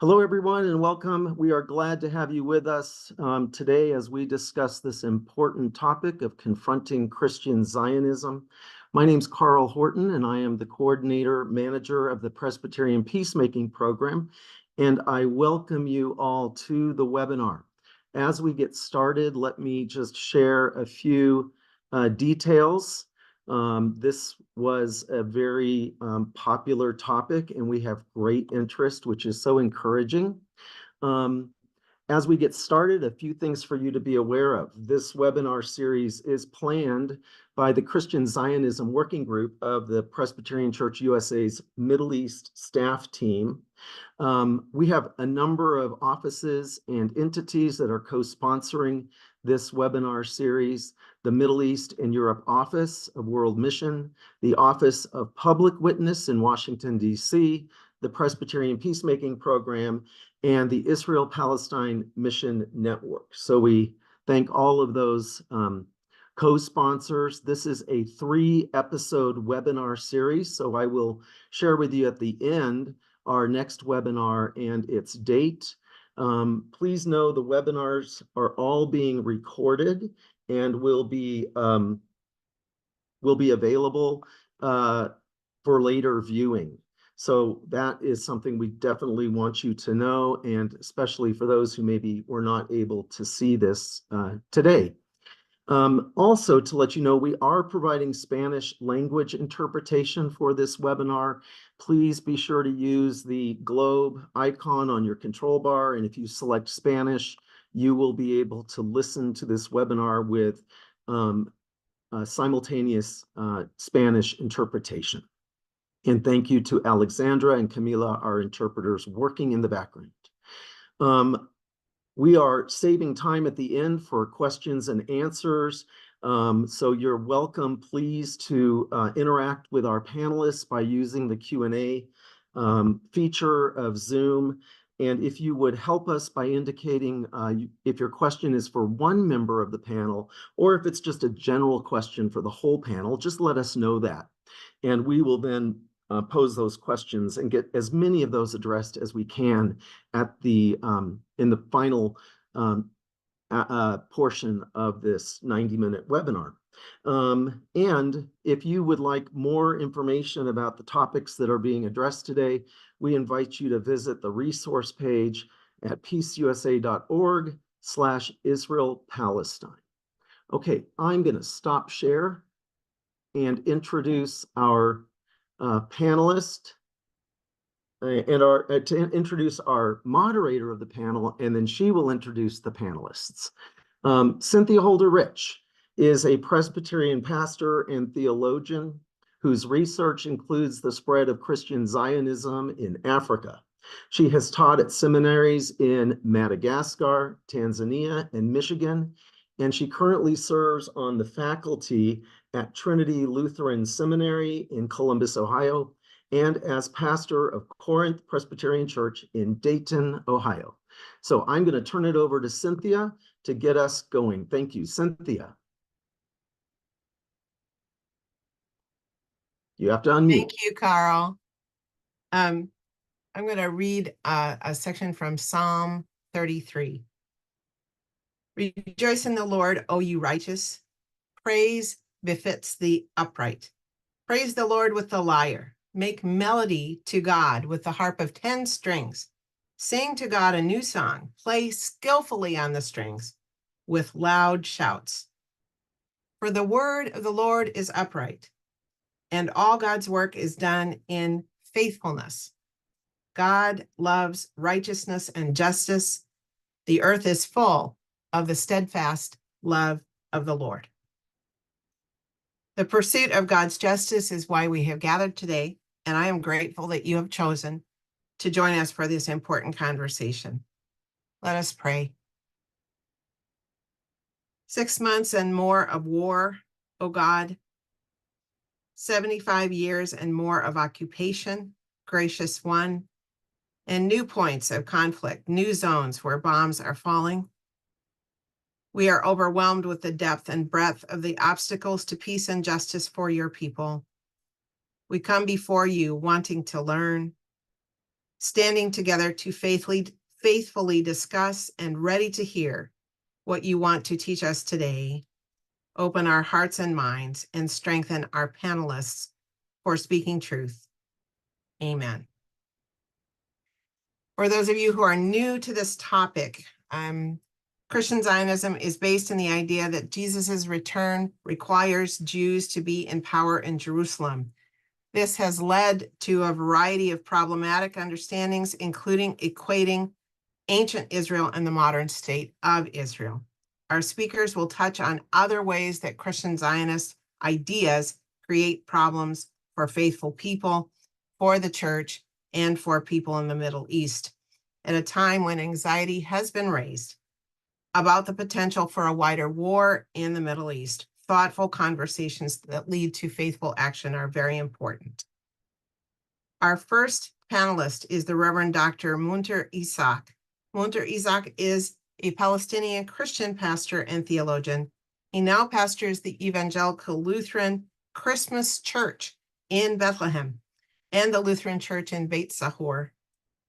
Hello, everyone, and welcome. We are glad to have you with us today as we discuss this important topic of confronting Christian Zionism. My name is Carl Horton, and I am the coordinator manager of the Presbyterian Peacemaking Program, and I welcome you all to the webinar. As we get started, let me just share a few details. This was a very popular topic, and we have great interest, which is so encouraging. Um, as we get started, a few things for you to be aware of. This webinar series is planned by the Christian Zionism Working Group of the Presbyterian Church USA's Middle East staff team. We have a number of offices and entities that are co-sponsoring this webinar series: the Middle East and Europe Office of World Mission, the Office of Public Witness in Washington, D.C., the Presbyterian Peacemaking Program, and the Israel-Palestine Mission Network. So we thank all of those co-sponsors. This is a 3-episode webinar series, so I will share with you at the end our next webinar and its date. Please know the webinars are all being recorded and will be available for later viewing. So that is something we definitely want you to know, and especially for those who maybe were not able to see this today. Also, to let you know, we are providing Spanish language interpretation for this webinar. Please be sure to use the globe icon on your control bar, and if you select Spanish, you will be able to listen to this webinar with simultaneous Spanish interpretation. And thank you to Alexandra and Camila, our interpreters working in the background. We are saving time at the end for questions and answers. So you're welcome, please, to interact with our panelists by using the Q&A feature of Zoom. And if you would help us by indicating if your question is for one member of the panel, or if it's just a general question for the whole panel, just let us know that. And we will then pose those questions and get as many of those addressed as we can at the in the final portion of this 90-minute webinar. And if you would like more information about the topics that are being addressed today, we invite you to visit the resource page at peaceusa.org/Israel-Palestine. Okay, I'm going to stop share and introduce our panelist and to introduce our moderator of the panel, and then she will introduce the panelists. Cynthia Holder-Rich is a Presbyterian pastor and theologian whose research includes the spread of Christian Zionism in Africa. She has taught at seminaries in Madagascar, Tanzania, and Michigan, and she currently serves on the faculty at Trinity Lutheran Seminary in Columbus, Ohio, and as pastor of Corinth Presbyterian Church in Dayton, Ohio. So I'm going to turn it over to Cynthia to get us going. Thank you, Cynthia. You have to unmute. Thank you, Carl. I'm going to read a section from Psalm 33. Rejoice in the Lord, O you righteous. Praise befits the upright. Praise the Lord with the lyre. Make melody to God with the harp of 10 strings. Sing to God a new song. Play skillfully on the strings with loud shouts. For the word of the Lord is upright, and all God's work is done in faithfulness. God loves righteousness and justice. The earth is full of the steadfast love of the Lord. The pursuit of God's justice is why we have gathered today, and I am grateful that you have chosen to join us for this important conversation. Let us pray. 6 months and more of war, O God. 75 years and more of occupation, gracious one, and new points of conflict, new zones where bombs are falling. We are overwhelmed with the depth and breadth of the obstacles to peace and justice for your people. We come before you wanting to learn, standing together to faithfully discuss and ready to hear what you want to teach us today. Open our hearts and minds and strengthen our panelists for speaking truth. Amen. For those of you who are new to this topic, Christian Zionism is based in the idea that Jesus' return requires Jews to be in power in Jerusalem. This has led to a variety of problematic understandings, including equating ancient Israel and the modern state of Israel. Our speakers will touch on other ways that Christian Zionist ideas create problems for faithful people, for the church, and for people in the Middle East, at a time when anxiety has been raised about the potential for a wider war in the Middle East. Thoughtful conversations that lead to faithful action are very important. Our first panelist is the Reverend Dr. Munter Isaac. Munter Isaac is a Palestinian Christian pastor and theologian. He now pastors the Evangelical Lutheran Christmas Church in Bethlehem and the Lutheran Church in Beit Sahur.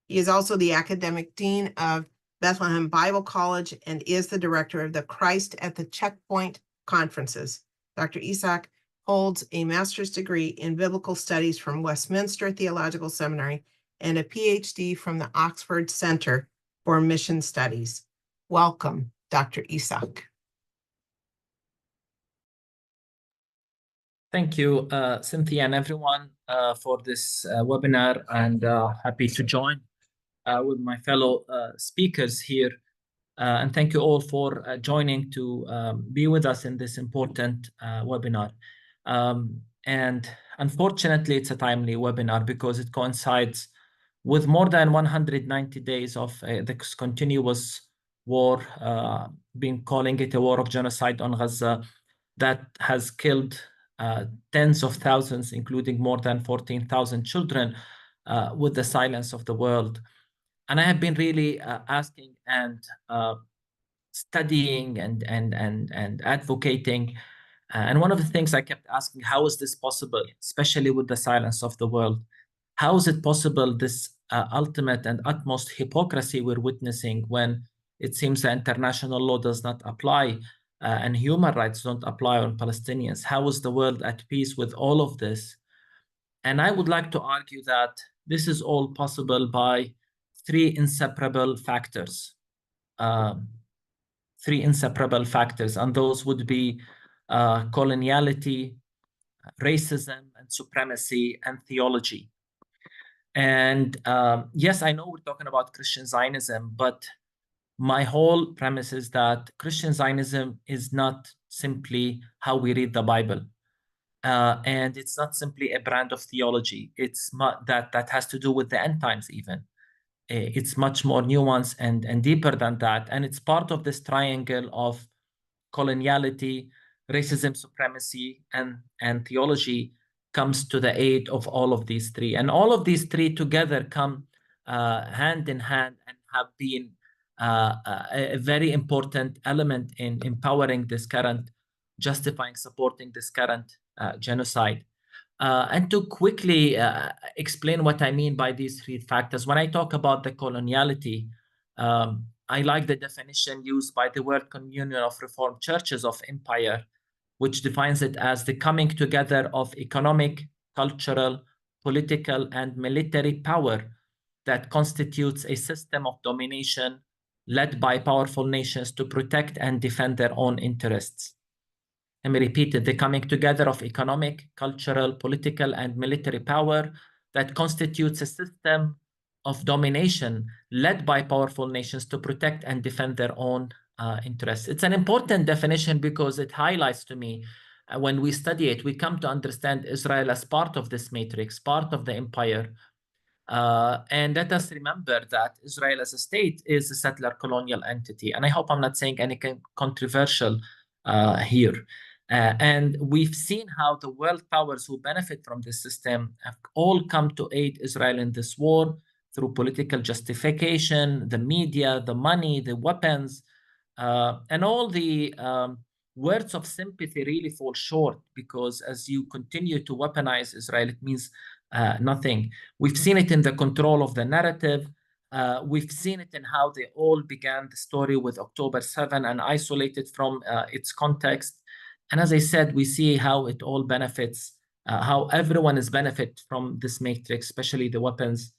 He is also the academic dean of Bethlehem Bible College and is the director of the Christ at the Checkpoint conferences. Dr. Isaac holds a master's degree in biblical studies from Westminster Theological Seminary and a PhD from the Oxford Center for Mission Studies. Welcome, Dr. Isaac. Thank you, Cynthia, and everyone for this webinar, and happy to join with my fellow speakers here. And thank you all for joining to be with us in this important webinar. And unfortunately, it's a timely webinar because it coincides with more than 190 days of this continuous war, being calling it a war of genocide on Gaza, that has killed tens of thousands, including more than 14,000 children, with the silence of the world. And I have been really asking and studying and advocating. And one of the things I kept asking, how is this possible, especially with the silence of the world? How is it possible, this ultimate and utmost hypocrisy we're witnessing, when it seems that international law does not apply and human rights don't apply on Palestinians? How is the world at peace with all of this? And I would like to argue that this is all possible by three inseparable factors. And those would be coloniality, racism and supremacy, and theology. And yes, I know we're talking about Christian Zionism, but my whole premise is that Christian Zionism is not simply how we read the Bible. And it's not simply a brand of theology. It's that has to do with the end times even. It's much more nuanced and deeper than that. And it's part of this triangle of coloniality, racism, supremacy, and theology comes to the aid of all of these three. And all of these three together come hand in hand and have been a very important element in empowering this current, justifying, supporting this current genocide. And to quickly explain what I mean by these three factors, when I talk about the coloniality, I like the definition used by the World Communion of Reformed Churches of Empire, which defines it as the coming together of economic, cultural, political, and military power that constitutes a system of domination led by powerful nations to protect and defend their own interests. Let me repeat it: the coming together of economic, cultural, political, and military power that constitutes a system of domination led by powerful nations to protect and defend their own interests. It's an important definition because it highlights to me, when we study it, we come to understand Israel as part of this matrix, part of the empire. And let us remember that Israel as a state is a settler colonial entity. And I hope I'm not saying anything controversial here. And we've seen how the world powers who benefit from this system have all come to aid Israel in this war through political justification, the media, the money, the weapons, and all the words of sympathy really fall short, because as you continue to weaponize Israel, it means nothing. We've seen it in the control of the narrative. We've seen it in how they all began the story with October 7 and isolated from its context. And as I said, we see how it all benefits, how everyone is benefit from this matrix, especially the weapons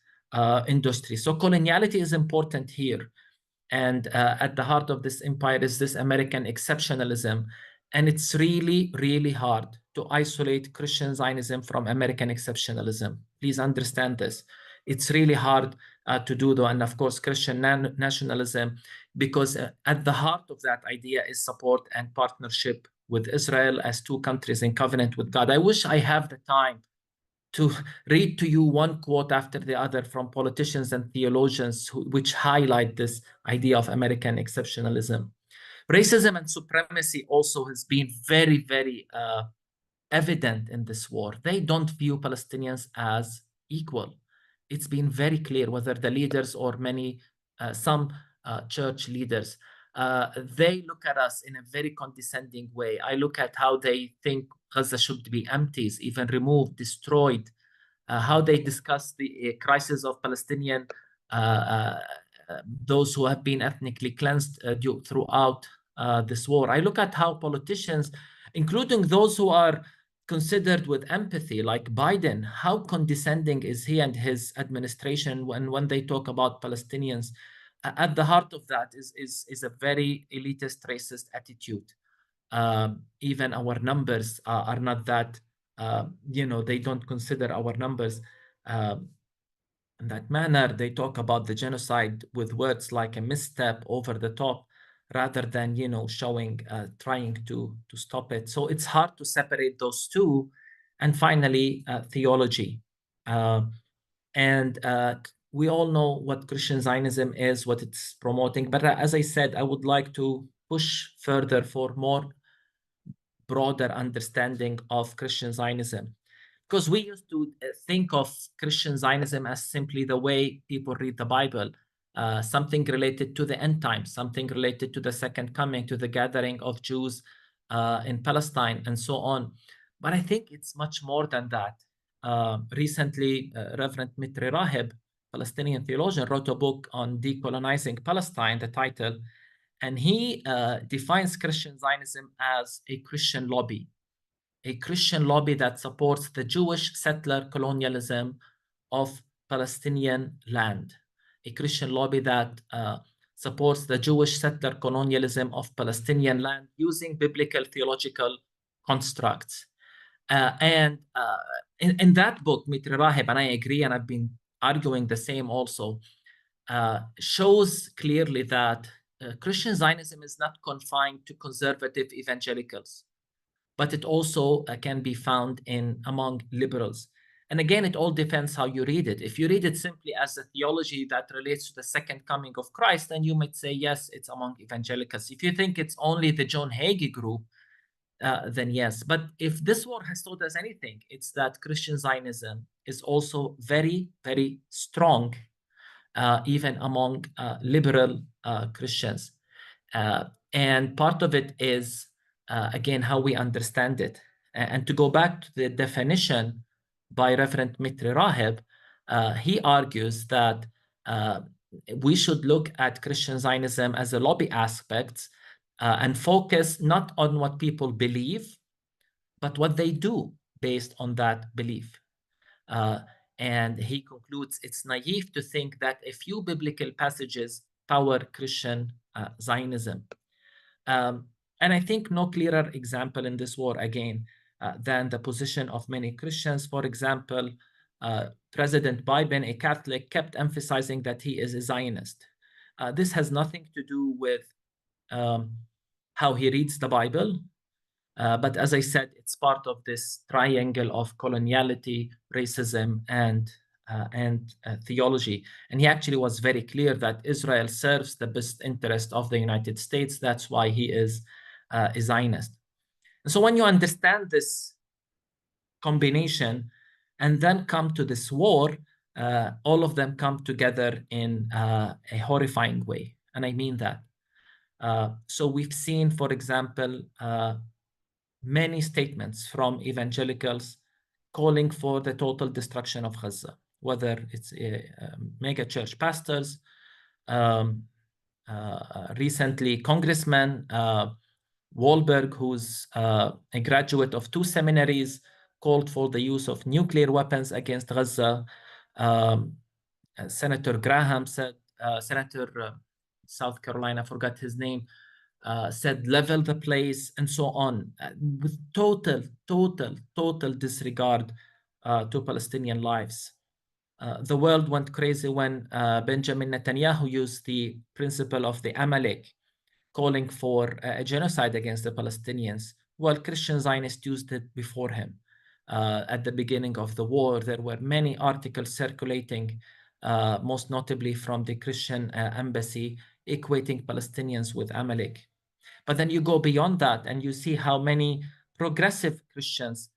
industry. So coloniality is important here. And at the heart of this empire is this American exceptionalism. And it's really, really hard to isolate Christian Zionism from American exceptionalism. Please understand this. It's really hard to do, though. And of course, Christian nationalism, because at the heart of that idea is support and partnership with Israel as two countries in covenant with God. I wish I have the time to read to you one quote after the other from politicians and theologians which highlight this idea of American exceptionalism. Racism and supremacy also has been very, very evident in this war. They don't view Palestinians as equal. It's been very clear, whether the leaders or some church leaders, they look at us in a very condescending way. I look at how they think Gaza should be emptied, even removed, destroyed, how they discuss the crisis of Palestinian, those who have been ethnically cleansed throughout this war. I look at how politicians, including those who are considered with empathy, like Biden, how condescending is he and his administration when they talk about Palestinians? At the heart of that is a very elitist, racist attitude. Even our numbers are not that, they don't consider our numbers in that manner. They talk about the genocide with words like a misstep, over the top, rather than, showing, trying to stop it. So it's hard to separate those two. And finally, theology. And we all know what Christian Zionism is, what it's promoting. But as I said, I would like to push further for more broader understanding of Christian Zionism. Because we used to think of Christian Zionism as simply the way people read the Bible, something related to the end times, something related to the second coming, to the gathering of Jews in Palestine, and so on. But I think it's much more than that. Recently, Reverend Mitri Rahib, Palestinian theologian, wrote a book on decolonizing Palestine, the title, and he defines Christian Zionism as a Christian lobby that supports the Jewish settler colonialism of Palestinian land, a Christian lobby that supports the Jewish settler colonialism of Palestinian land using biblical theological constructs. And in that book, Mitri Rahib, and I agree, and I've been arguing the same also, shows clearly that Christian Zionism is not confined to conservative evangelicals, but it also can be found among liberals. And again, it all depends how you read it. If you read it simply as a theology that relates to the second coming of Christ, then you might say, yes, it's among evangelicals. If you think it's only the John Hagee group, then yes. But if this war has taught us anything, it's that Christian Zionism is also very, very strong, even among liberal Christians. And part of it is, again, how we understand it. And to go back to the definition by Reverend Mitri Rahib, he argues that we should look at Christian Zionism as a lobby aspect and focus not on what people believe, but what they do based on that belief. And he concludes, it's naive to think that a few biblical passages power Christian Zionism. And I think no clearer example in this war, again, than the position of many Christians. For example, President Biden, a Catholic, kept emphasizing that he is a Zionist. This has nothing to do with how he reads the Bible. But as I said, it's part of this triangle of coloniality, racism, and theology. And he actually was very clear that Israel serves the best interest of the United States. That's why he is a Zionist. And so when you understand this combination and then come to this war, all of them come together in a horrifying way. And I mean that. So we've seen, for example, many statements from evangelicals calling for the total destruction of Gaza, whether it's mega church pastors, recently Congressman Wahlberg, who's a graduate of 2 seminaries, called for the use of nuclear weapons against Gaza. Senator Graham said, Senator South Carolina, I forgot his name, said level the place and so on, with total disregard to Palestinian lives. The world went crazy when Benjamin Netanyahu used the principle of the Amalek, calling for a genocide against the Palestinians. Well, Christian Zionists used it before him. At the beginning of the war, there were many articles circulating, most notably from the Christian embassy, equating Palestinians with Amalek. But then you go beyond that and you see how many progressive Christians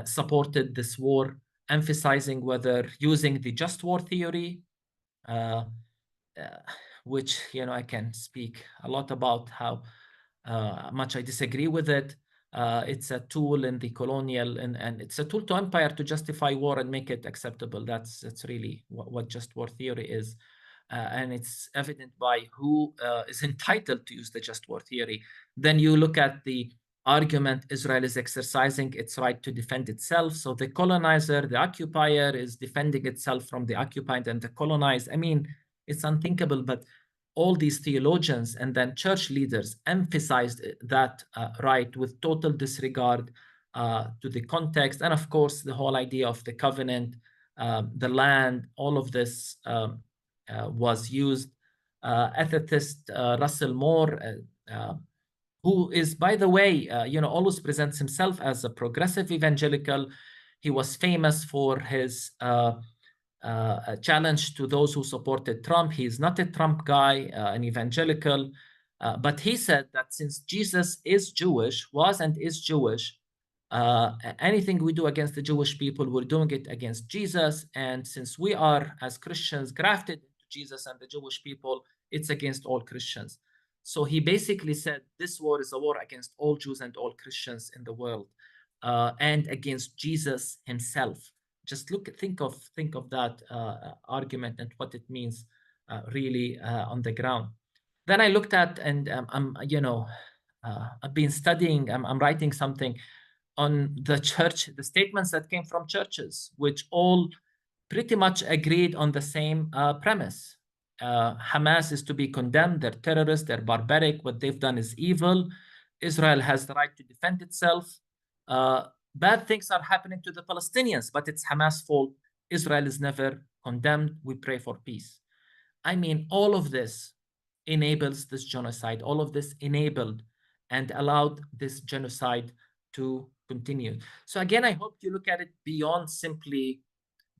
supported this war, emphasizing whether using the just war theory, which, I can speak a lot about how much I disagree with it. It's a tool in the colonial, and it's a tool to empire to justify war and make it acceptable. That's really what just war theory is. And it's evident by who is entitled to use the just war theory. Then you look at the argument Israel is exercising its right to defend itself. So the colonizer, the occupier, is defending itself from the occupied and the colonized. I mean, it's unthinkable, but all these theologians and then church leaders emphasized that right with total disregard to the context. And of course, the whole idea of the covenant, the land, all of this was used. Ethicist Russell Moore, who is, by the way, always presents himself as a progressive evangelical. He was famous for his a challenge to those who supported Trump. He's not a Trump guy, an evangelical, but he said that since Jesus is Jewish, was and is Jewish, anything we do against the Jewish people, we're doing it against Jesus. And since we are, as Christians, grafted into Jesus and the Jewish people, it's against all Christians. So he basically said this war is a war against all Jews and all Christians in the world, and against Jesus himself. Just think of that argument and what it means really on the ground. Then I looked at, and I've been studying. I'm writing something on the church, the statements that came from churches, which all pretty much agreed on the same premise. Hamas is to be condemned. They're terrorists. They're barbaric. What they've done is evil. Israel has the right to defend itself. Bad things are happening to the Palestinians, but it's Hamas' fault. Israel is never condemned. We pray for peace. I mean, all of this enables this genocide. All of this enabled and allowed this genocide to continue. So again, I hope you look at it beyond simply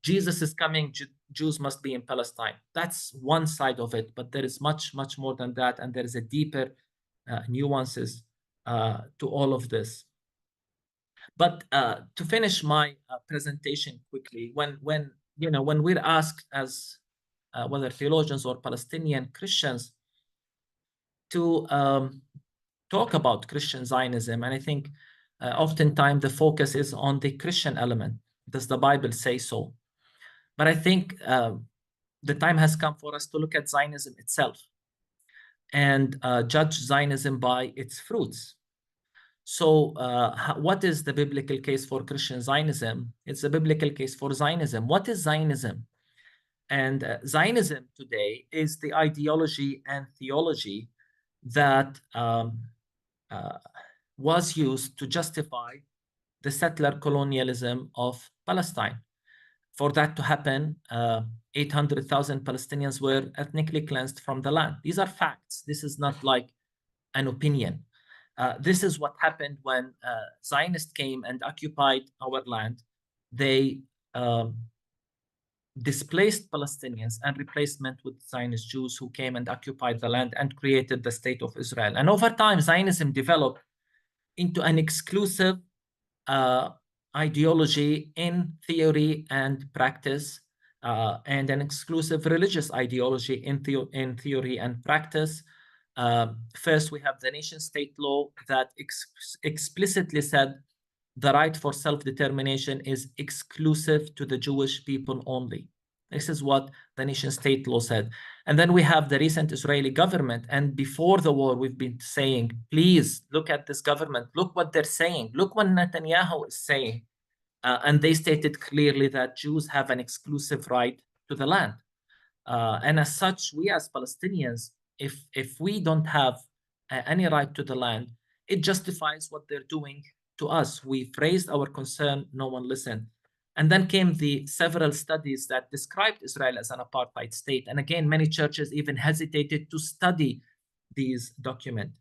Jesus is coming, Jews must be in Palestine. That's one side of it, but there is much more than that, and there is a deeper nuances to all of this. But to finish my presentation quickly, when we're asked as whether theologians or Palestinian Christians to talk about Christian Zionism, and I think oftentimes the focus is on the Christian element. Does the Bible say so? But I think the time has come for us to look at Zionism itself and judge Zionism by its fruits. So what is the biblical case for Christian Zionism? It's a biblical case for Zionism. What is Zionism? And Zionism today is the ideology and theology that was used to justify the settler colonialism of Palestine. For that to happen, 800,000 Palestinians were ethnically cleansed from the land. These are facts. This is not like an opinion. This is what happened when Zionists came and occupied our land. They displaced Palestinians and replacement with Zionist Jews who came and occupied the land and created the state of Israel. And over time, Zionism developed into an exclusive ideology in theory and practice, and an exclusive religious ideology in theory and practice. First, we have the nation-state law that explicitly said the right for self-determination is exclusive to the Jewish people only. This is what the nation state law said. And then we have the recent Israeli government. And before the war, we've been saying, please look at this government. Look what they're saying. Look what Netanyahu is saying. And they stated clearly that Jews have an exclusive right to the land. And as such, we as Palestinians, if we don't have any right to the land, it justifies what they're doing to us. We've raised our concern, no one listened. And then came the several studies that described Israel as an apartheid state. And again, many churches even hesitated to study these documents.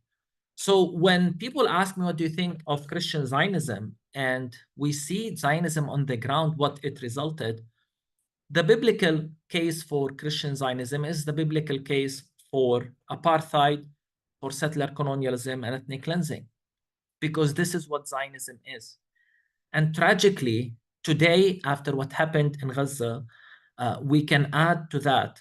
So when people ask me, what do you think of Christian Zionism? And we see Zionism on the ground, what it resulted. The biblical case for Christian Zionism is the biblical case for apartheid, for settler colonialism, and ethnic cleansing, because this is what Zionism is. And tragically, today, after what happened in Gaza, we can add to that.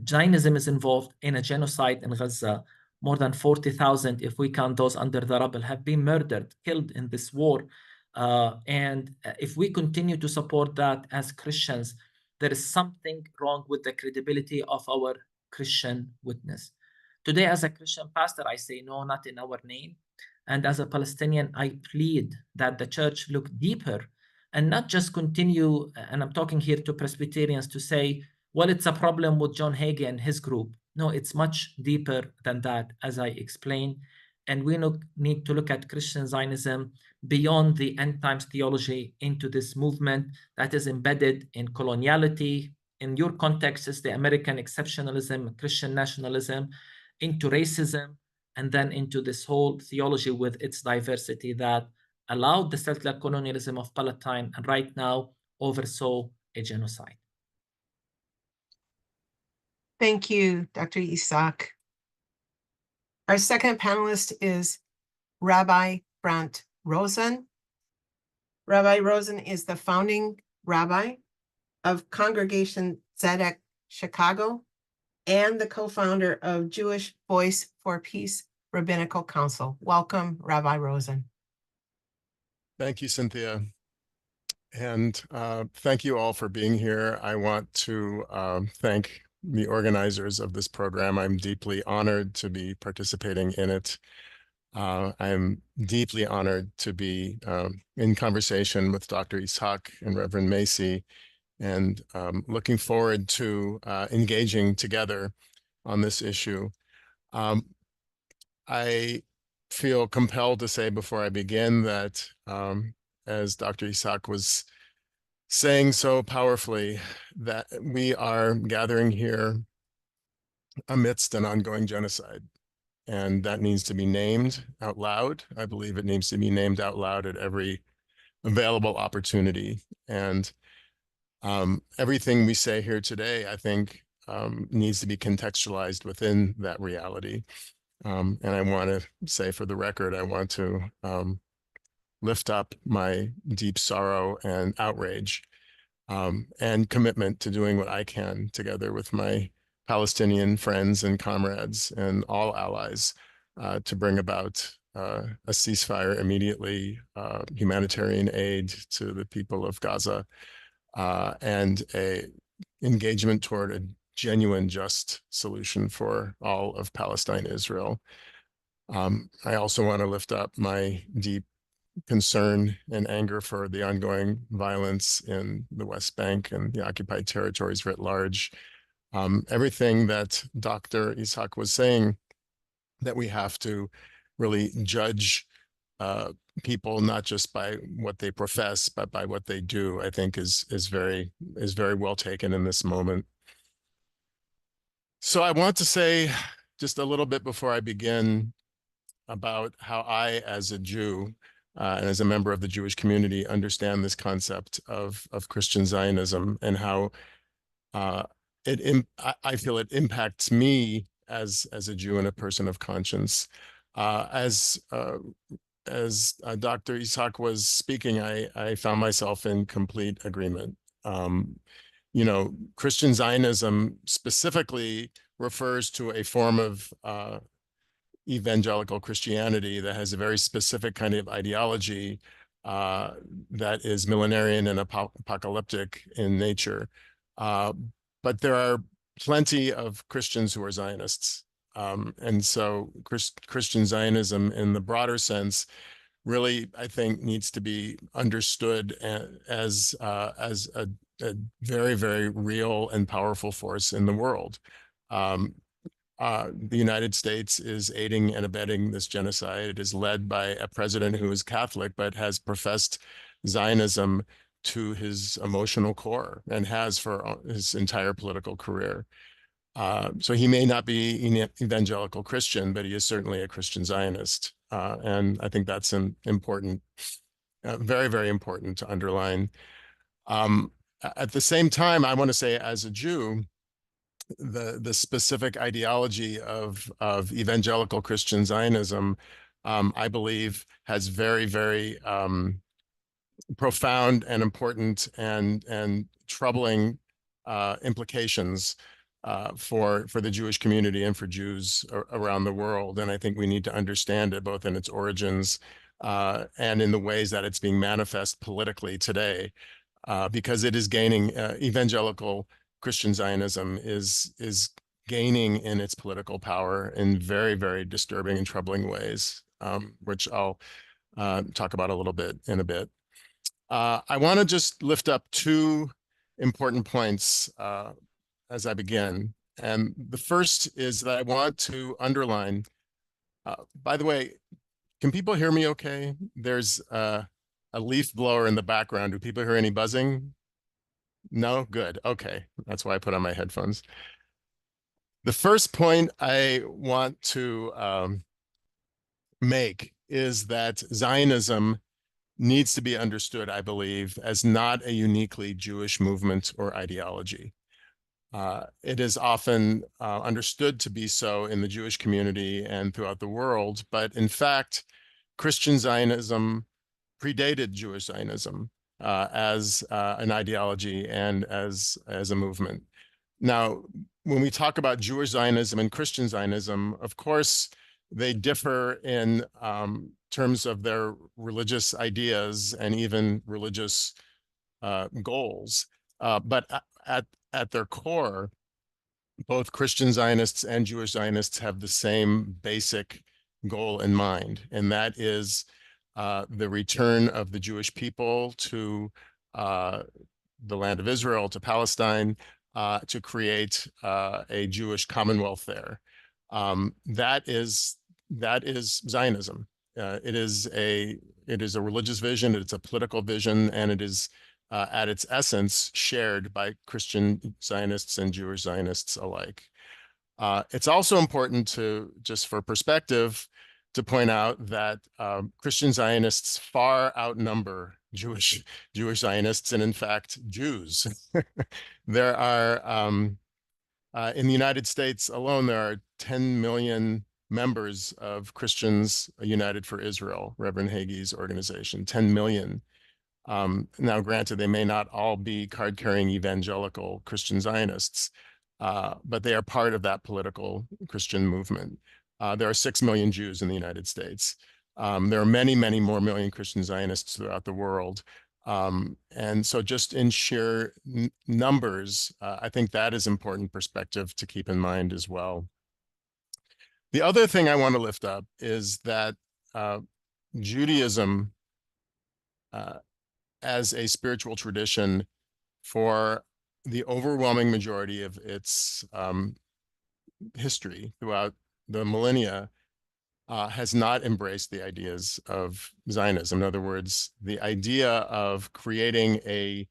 Zionism is involved in a genocide in Gaza. More than 40,000, if we count those under the rubble, have been murdered, killed in this war. And if we continue to support that as Christians, there is something wrong with the credibility of our Christian witness. Today, as a Christian pastor, I say, no, not in our name. And as a Palestinian, I plead that the church look deeper and not just continue, and I'm talking here to Presbyterians, to say, well, it's a problem with John Hagee and his group. No, it's much deeper than that, as I explained. And we need to look at Christian Zionism beyond the end times theology into this movement that is embedded in coloniality. In your context, is the American exceptionalism, Christian nationalism, into racism, and then into this whole theology with its diversity that allowed the settler colonialism of Palestine and right now oversaw a genocide. Thank you, Dr. Isaac. Our second panelist is Rabbi Brant Rosen. Rabbi Rosen is the founding rabbi of Congregation Tzedek Chicago and the co-founder of Jewish Voice for Peace Rabbinical Council. Welcome, Rabbi Rosen. Thank you, Cynthia. And thank you all for being here. I want to thank the organizers of this program. I'm deeply honored to be participating in it. I'm deeply honored to be in conversation with Dr. Ishaq and Reverend Macy, and looking forward to engaging together on this issue. I feel compelled to say before I begin that, as Dr. Ishaq was saying so powerfully, that we are gathering here amidst an ongoing genocide, and that needs to be named out loud. I believe it needs to be named out loud at every available opportunity. And everything we say here today, I think, needs to be contextualized within that reality. And I want to say, for the record, I want to lift up my deep sorrow and outrage and commitment to doing what I can together with my Palestinian friends and comrades and all allies to bring about a ceasefire immediately, humanitarian aid to the people of Gaza, and a engagement toward a genuine, just solution for all of Palestine, Israel. I also want to lift up my deep concern and anger for the ongoing violence in the West Bank and the occupied territories writ large. Everything that Dr. Ishaq was saying, that we have to really judge people not just by what they profess, but by what they do, I think is very well taken in this moment. So I want to say just a little bit before I begin about how I, as a Jew, and as a member of the Jewish community, understand this concept of Christian Zionism, and how I feel it impacts me as a Jew and a person of conscience. As Dr. Ishaq was speaking, I found myself in complete agreement. You know, Christian Zionism specifically refers to a form of evangelical Christianity that has a very specific kind of ideology that is millenarian and apocalyptic in nature. But there are plenty of Christians who are Zionists. And so Christian Zionism in the broader sense really, I think, needs to be understood as a very, very real and powerful force in the world. The United States is aiding and abetting this genocide. It is led by a president who is Catholic, but has professed Zionism to his emotional core and has for his entire political career. So he may not be an evangelical Christian, but he is certainly a Christian Zionist. And I think that's an important, very, very important to underline. At the same time, I want to say, as a Jew, the specific ideology of evangelical Christian Zionism, I believe, has very, very profound and important and troubling implications for the Jewish community and for Jews around the world. And I think we need to understand it both in its origins and in the ways that it's being manifest politically today, because it is gaining, evangelical Christian Zionism is gaining in its political power in very, very disturbing and troubling ways, which I'll talk about a little bit in a bit. I want to just lift up two important points as I begin. And the first is that I want to underline, by the way, can people hear me okay? There's a leaf blower in the background. Do people hear any buzzing? No? Good. Okay. That's why I put on my headphones. The first point I want to make is that Zionism needs to be understood, I believe, as not a uniquely Jewish movement or ideology. It is often understood to be so in the Jewish community and throughout the world, but in fact, Christian Zionism predated Jewish Zionism as an ideology and as a movement. Now, when we talk about Jewish Zionism and Christian Zionism, of course, they differ in terms of their religious ideas and even religious goals. But at their core, both Christian Zionists and Jewish Zionists have the same basic goal in mind, and that is the return of the Jewish people to the land of Israel, to Palestine, to create a Jewish commonwealth there. That is Zionism. It is a religious vision, it's a political vision, and it is at its essence shared by Christian Zionists and Jewish Zionists alike. It's also important to, just for perspective, to point out that Christian Zionists far outnumber Jewish Zionists, and in fact, Jews. There are, in the United States alone, there are 10 million members of Christians United for Israel, Reverend Hagee's organization, 10 million. Now, granted, they may not all be card-carrying evangelical Christian Zionists, but they are part of that political Christian movement. There are 6 million Jews in the United States. There are many, many more million Christian Zionists throughout the world. And so just in sheer numbers, I think that is important perspective to keep in mind as well. The other thing I want to lift up is that Judaism as a spiritual tradition for the overwhelming majority of its history throughout the millennia has not embraced the ideas of Zionism. In other words, the idea of creating a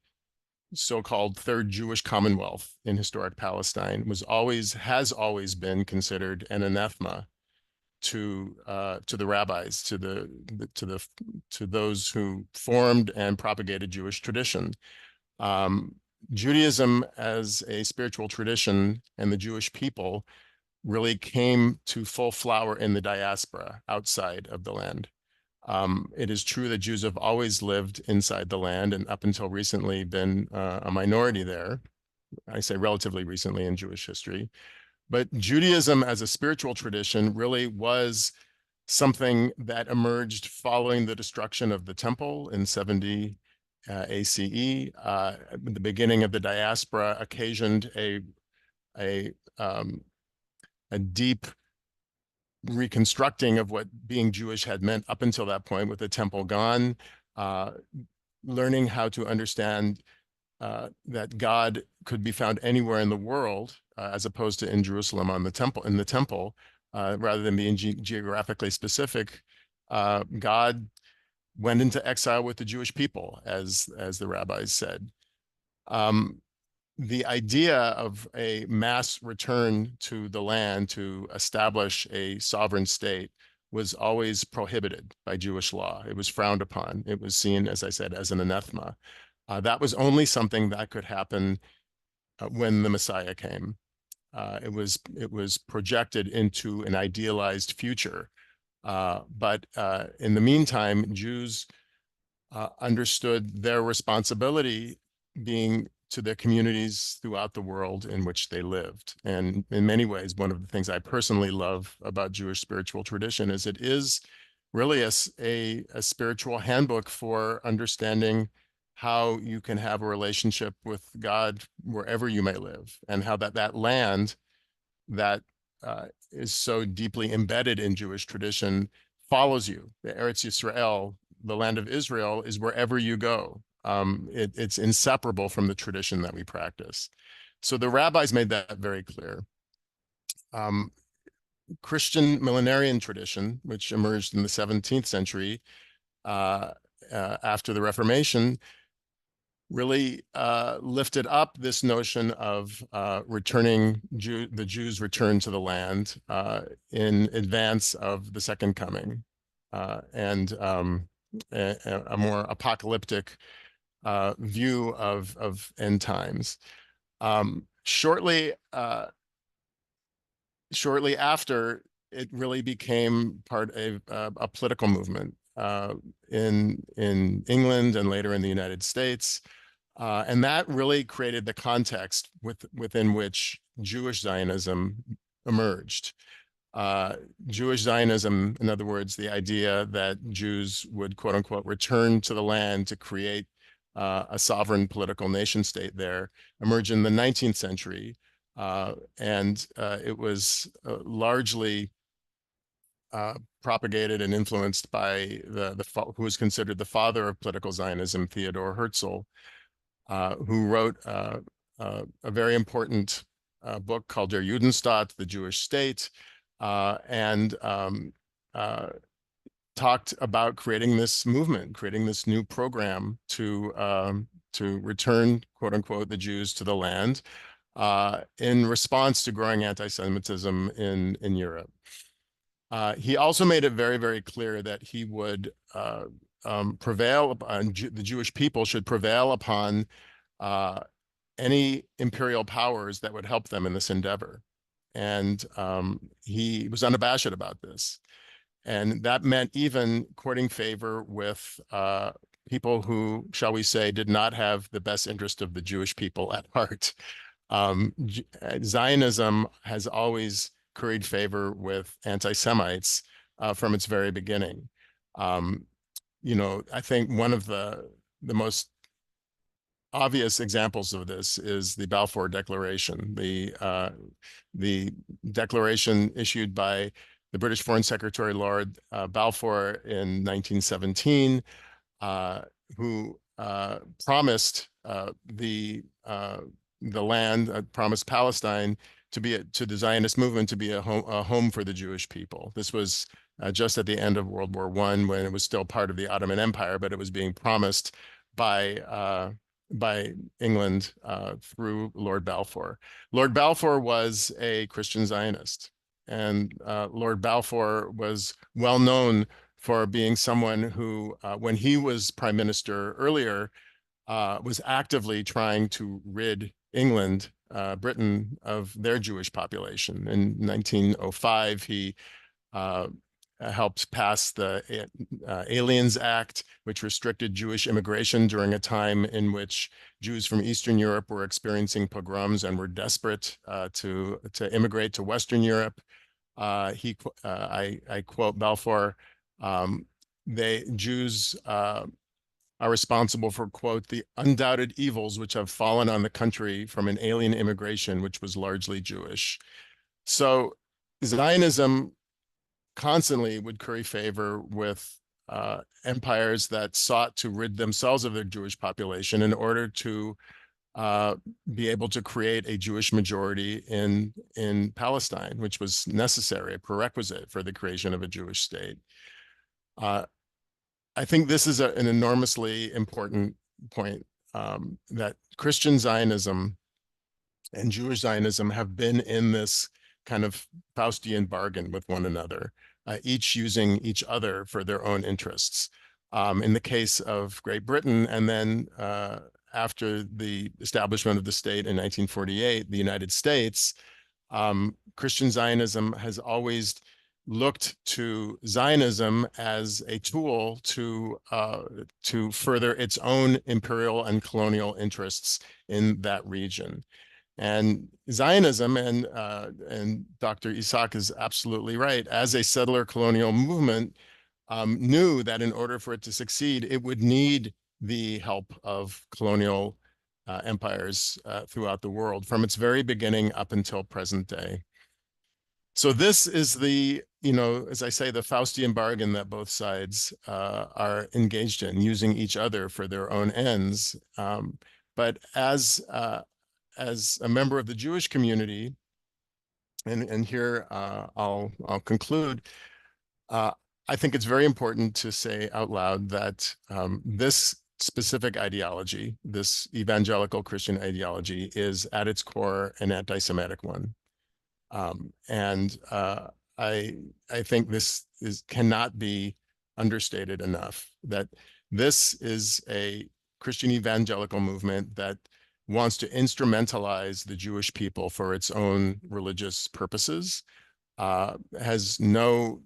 so-called third Jewish commonwealth in historic Palestine has always been considered an anathema to the rabbis, to those who formed and propagated Jewish tradition. Judaism as a spiritual tradition and the Jewish people really came to full flower in the diaspora outside of the land. It is true that Jews have always lived inside the land and up until recently been a minority there. I say relatively recently in Jewish history. But Judaism as a spiritual tradition really was something that emerged following the destruction of the temple in 70 ACE. The beginning of the diaspora occasioned a deep reconstructing of what being Jewish had meant up until that point, with the temple gone, learning how to understand that God could be found anywhere in the world, as opposed to in Jerusalem in the temple, rather than being geographically specific. God went into exile with the Jewish people, as the rabbis said. The idea of a mass return to the land to establish a sovereign state was always prohibited by Jewish law. It was frowned upon. It was seen, as I said, as an anathema. That was only something that could happen when the Messiah came. It was projected into an idealized future. But in the meantime, Jews understood their responsibility being to their communities throughout the world in which they lived. And in many ways, one of the things I personally love about Jewish spiritual tradition is it is really a spiritual handbook for understanding how you can have a relationship with God wherever you may live, and how that land that is so deeply embedded in Jewish tradition follows you. The Eretz Yisrael, the land of Israel, is wherever you go. It's inseparable from the tradition that we practice. So the rabbis made that very clear. Christian millenarian tradition, which emerged in the 17th century after the Reformation, really lifted up this notion of returning the Jews' return to the land in advance of the Second Coming, and a more apocalyptic view of end times. Shortly after, it really became part of a political movement in England and later in the United States. And that really created the context within which Jewish Zionism emerged. Jewish Zionism, in other words, the idea that Jews would, quote unquote, return to the land to create a sovereign political nation state there, emerged in the 19th century. And it was largely propagated and influenced by who was considered the father of political Zionism, Theodor Herzl, who wrote a very important book called Der Judenstaat, the Jewish State, and talked about creating this movement, creating this new program to return, quote unquote, the Jews to the land in response to growing anti-Semitism in Europe. He also made it very, very clear that he would prevail upon, the Jewish people should prevail upon any imperial powers that would help them in this endeavor. And he was unabashed about this. And that meant even courting favor with people who, shall we say, did not have the best interest of the Jewish people at heart. Zionism has always curried favor with anti-Semites from its very beginning. You know, I think one of the most obvious examples of this is the Balfour Declaration, the declaration issued by the British Foreign Secretary Lord Balfour in 1917, who promised the land, promised Palestine to the Zionist movement to be a home for the Jewish people. This was just at the end of World War I, when it was still part of the Ottoman Empire, but it was being promised by England through Lord Balfour. Lord Balfour was a Christian Zionist, and Lord Balfour was well known for being someone who, when he was prime minister earlier, was actively trying to rid England, Britain, of their Jewish population. In 1905, he helped pass the Aliens Act, which restricted Jewish immigration during a time in which Jews from Eastern Europe were experiencing pogroms and were desperate to immigrate to Western Europe. I quote Balfour, Jews are responsible for, quote, the undoubted evils which have fallen on the country from an alien immigration, which was largely Jewish. So Zionism constantly would curry favor with empires that sought to rid themselves of their Jewish population in order to be able to create a Jewish majority in Palestine, which was necessary, a prerequisite for the creation of a Jewish state. I think this is an enormously important point, that Christian Zionism and Jewish Zionism have been in this kind of Faustian bargain with one another, each using each other for their own interests. In the case of Great Britain, and then after the establishment of the state in 1948, the United States, Christian Zionism has always looked to Zionism as a tool to further its own imperial and colonial interests in that region. And Zionism, and Dr. Isaac is absolutely right, as a settler colonial movement, knew that in order for it to succeed, it would need the help of colonial empires throughout the world from its very beginning up until present day. So this is the, as I say, the Faustian bargain that both sides are engaged in, using each other for their own ends. But as a member of the Jewish community, and here I'll conclude, I think it's very important to say out loud that this specific ideology, this evangelical Christian ideology, is at its core an anti-Semitic one. I think this cannot be understated enough, that this is a Christian evangelical movement that wants to instrumentalize the Jewish people for its own religious purposes, has no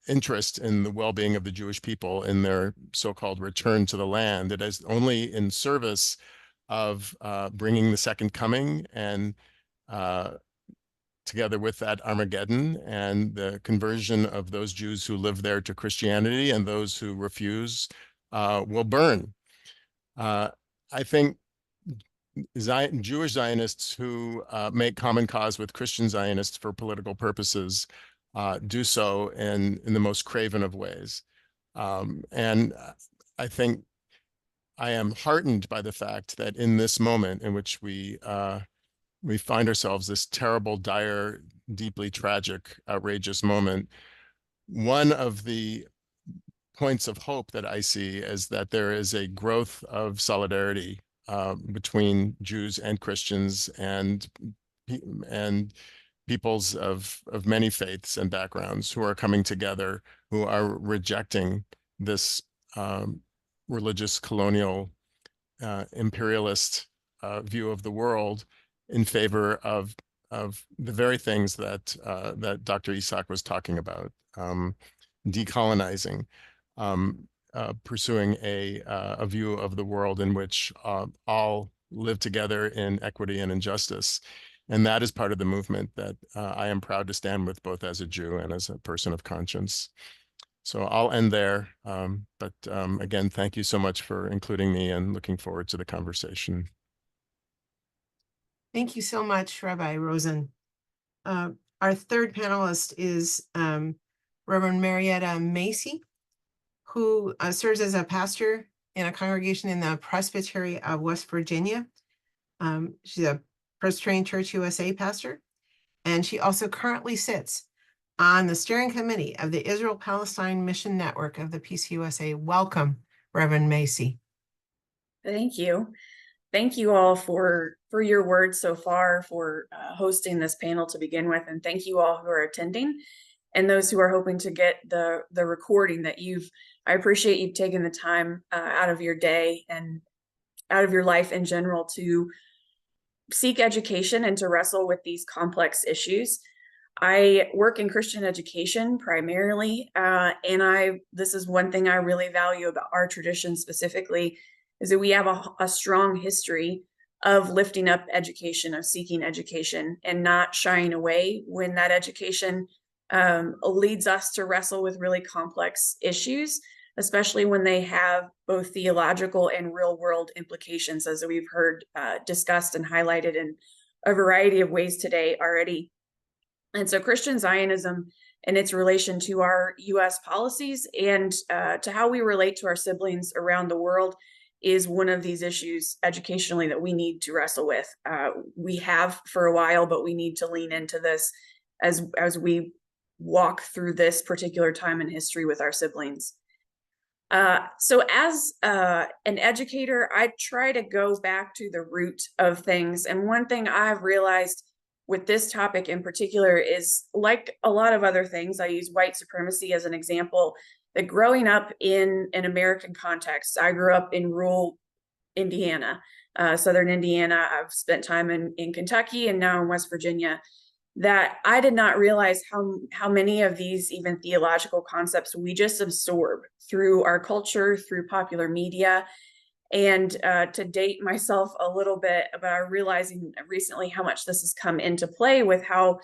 interest in the well-being of the Jewish people in their so-called return to the land. It is only in service of bringing the second coming, and together with that, Armageddon and the conversion of those Jews who live there to Christianity, and those who refuse will burn. I think Jewish Zionists who make common cause with Christian Zionists for political purposes do so in the most craven of ways. And I think I am heartened by the fact that in this moment in which we find ourselves, this terrible, dire, deeply tragic, outrageous moment, one of the points of hope that I see is that there is a growth of solidarity between Jews and Christians and peoples of many faiths and backgrounds who are coming together, who are rejecting this religious, colonial, imperialist view of the world in favor of the very things that that Dr. Isaac was talking about, decolonizing, pursuing a view of the world in which all live together in equity and injustice. And that is part of the movement that I am proud to stand with, both as a Jew and as a person of conscience. So I'll end there. But again, thank you so much for including me, and looking forward to the conversation. Thank you so much, Rabbi Rosen. Our third panelist is Reverend Marietta Macy, who serves as a pastor in a congregation in the Presbytery of West Virginia. She's a Presbyterian Church USA pastor, and she also currently sits on the steering committee of the Israel-Palestine Mission Network of the PCUSA. Welcome, Reverend Macy. Thank you. Thank you all for your words so far, for hosting this panel to begin with, and thank you all who are attending, and those who are hoping to get the recording that I appreciate you've taken the time out of your day and out of your life in general to seek education and to wrestle with these complex issues. I work in Christian education primarily, and this is one thing I really value about our tradition specifically, is that we have a strong history of lifting up education, of seeking education, and not shying away when that education leads us to wrestle with really complex issues, especially when they have both theological and real world implications, as we've heard discussed and highlighted in a variety of ways today already. And so Christian Zionism and its relation to our US policies and to how we relate to our siblings around the world is one of these issues educationally that we need to wrestle with. We have for a while, but we need to lean into this as we walk through this particular time in history with our siblings. So as an educator, I try to go back to the root of things. And one thing I've realized with this topic in particular is, like a lot of other things, I use white supremacy as an example, that growing up in an American context, I grew up in rural Indiana, Southern Indiana. I've spent time in Kentucky and now in West Virginia, that I did not realize how many of these even theological concepts we just absorb through our culture, through popular media. And to date myself a little bit, about realizing recently how much this has come into play with how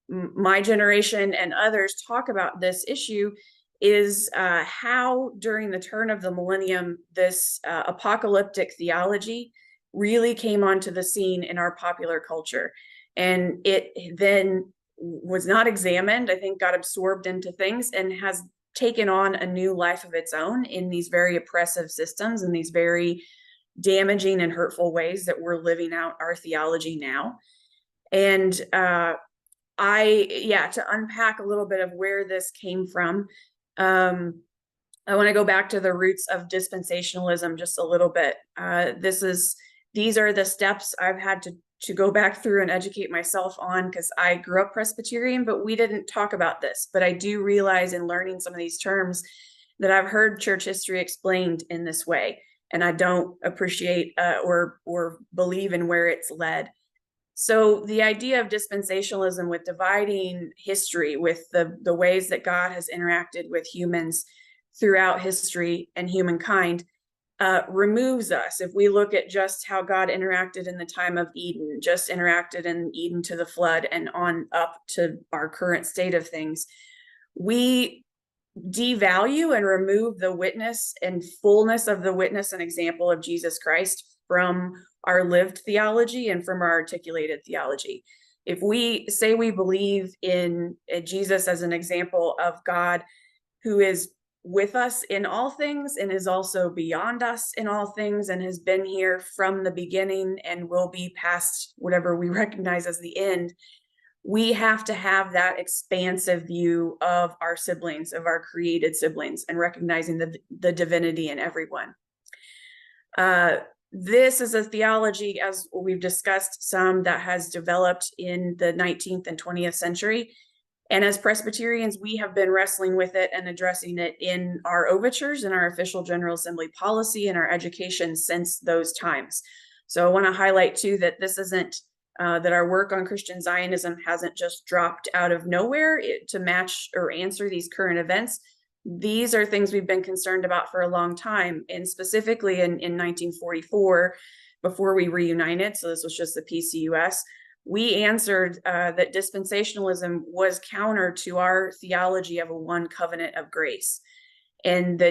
my generation and others talk about this issue, is how during the turn of the millennium, this apocalyptic theology really came onto the scene in our popular culture. And it then was not examined, I think got absorbed into things, and has taken on a new life of its own in these very oppressive systems and these very damaging and hurtful ways that we're living out our theology now. And to unpack a little bit of where this came from, I want to go back to the roots of dispensationalism just a little bit. These are the steps I've had to go back through and educate myself on, because I grew up Presbyterian, but we didn't talk about this. But I do realize in learning some of these terms that I've heard church history explained in this way, and I don't appreciate or believe in where it's led. So the idea of dispensationalism, with dividing history, with the ways that God has interacted with humans throughout history and humankind, removes us. If we look at just how God interacted in the time of Eden, just interacted in Eden to the flood and on up to our current state of things, we devalue and remove the witness and fullness of the witness and example of Jesus Christ from our lived theology and from our articulated theology. If we say we believe in Jesus as an example of God who is with us in all things and is also beyond us in all things and has been here from the beginning and will be past whatever we recognize as the end, we have to have that expansive view of our siblings, of our created siblings, and recognizing the divinity in everyone. This is a theology, as we've discussed some, that has developed in the 19th and 20th century. And as Presbyterians, we have been wrestling with it and addressing it in our overtures, in our official General Assembly policy, and our education since those times. So I want to highlight too that this isn't that our work on Christian Zionism hasn't just dropped out of nowhere to match or answer these current events. These are things we've been concerned about for a long time, and specifically in 1944, before we reunited, so this was just the PCUS, we answered that dispensationalism was counter to our theology of a one covenant of grace, and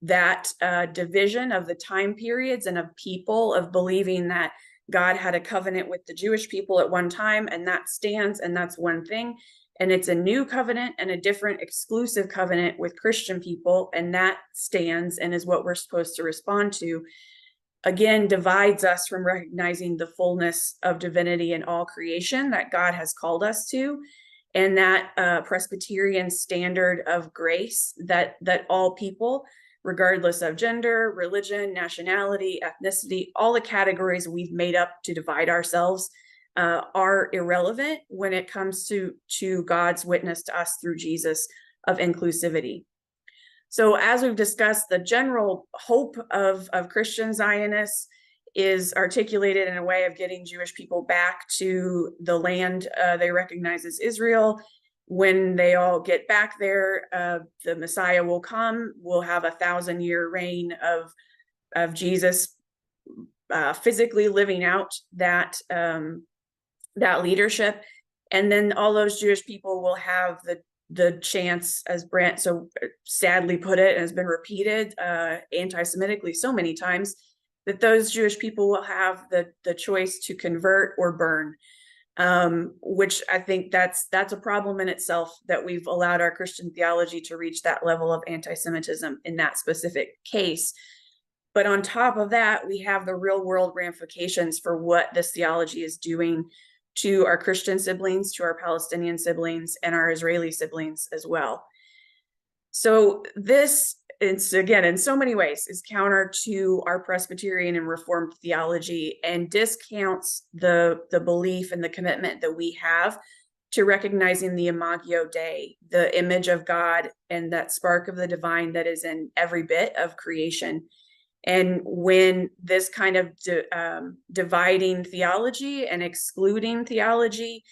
that division of the time periods and of people, of believing that God had a covenant with the Jewish people at one time, and that stands, and that's one thing, and it's a new covenant and a different exclusive covenant with Christian people, and that stands and is what we're supposed to respond to, again, divides us from recognizing the fullness of divinity in all creation that God has called us to, and that Presbyterian standard of grace that all people, regardless of gender, religion, nationality, ethnicity, all the categories we've made up to divide ourselves, are irrelevant when it comes to God's witness to us through Jesus of inclusivity. So as we've discussed, the general hope of Christian Zionists is articulated in a way of getting Jewish people back to the land they recognize as Israel. When they all get back there, the Messiah will come. We'll have 1,000-year reign of Jesus physically living out that that leadership. And then all those Jewish people will have the chance, as Brant so sadly put it, and has been repeated anti-Semitically so many times, that those Jewish people will have the choice to convert or burn, which I think that's a problem in itself, that we've allowed our Christian theology to reach that level of anti-Semitism in that specific case. But on top of that, we have the real world ramifications for what this theology is doing to our Christian siblings, to our Palestinian siblings, and our Israeli siblings as well. So this, it's again, in so many ways, is counter to our Presbyterian and Reformed theology, and discounts the belief and the commitment that we have to recognizing the Imago Dei, the image of God, and that spark of the divine that is in every bit of creation. And when this kind of dividing theology and excluding theology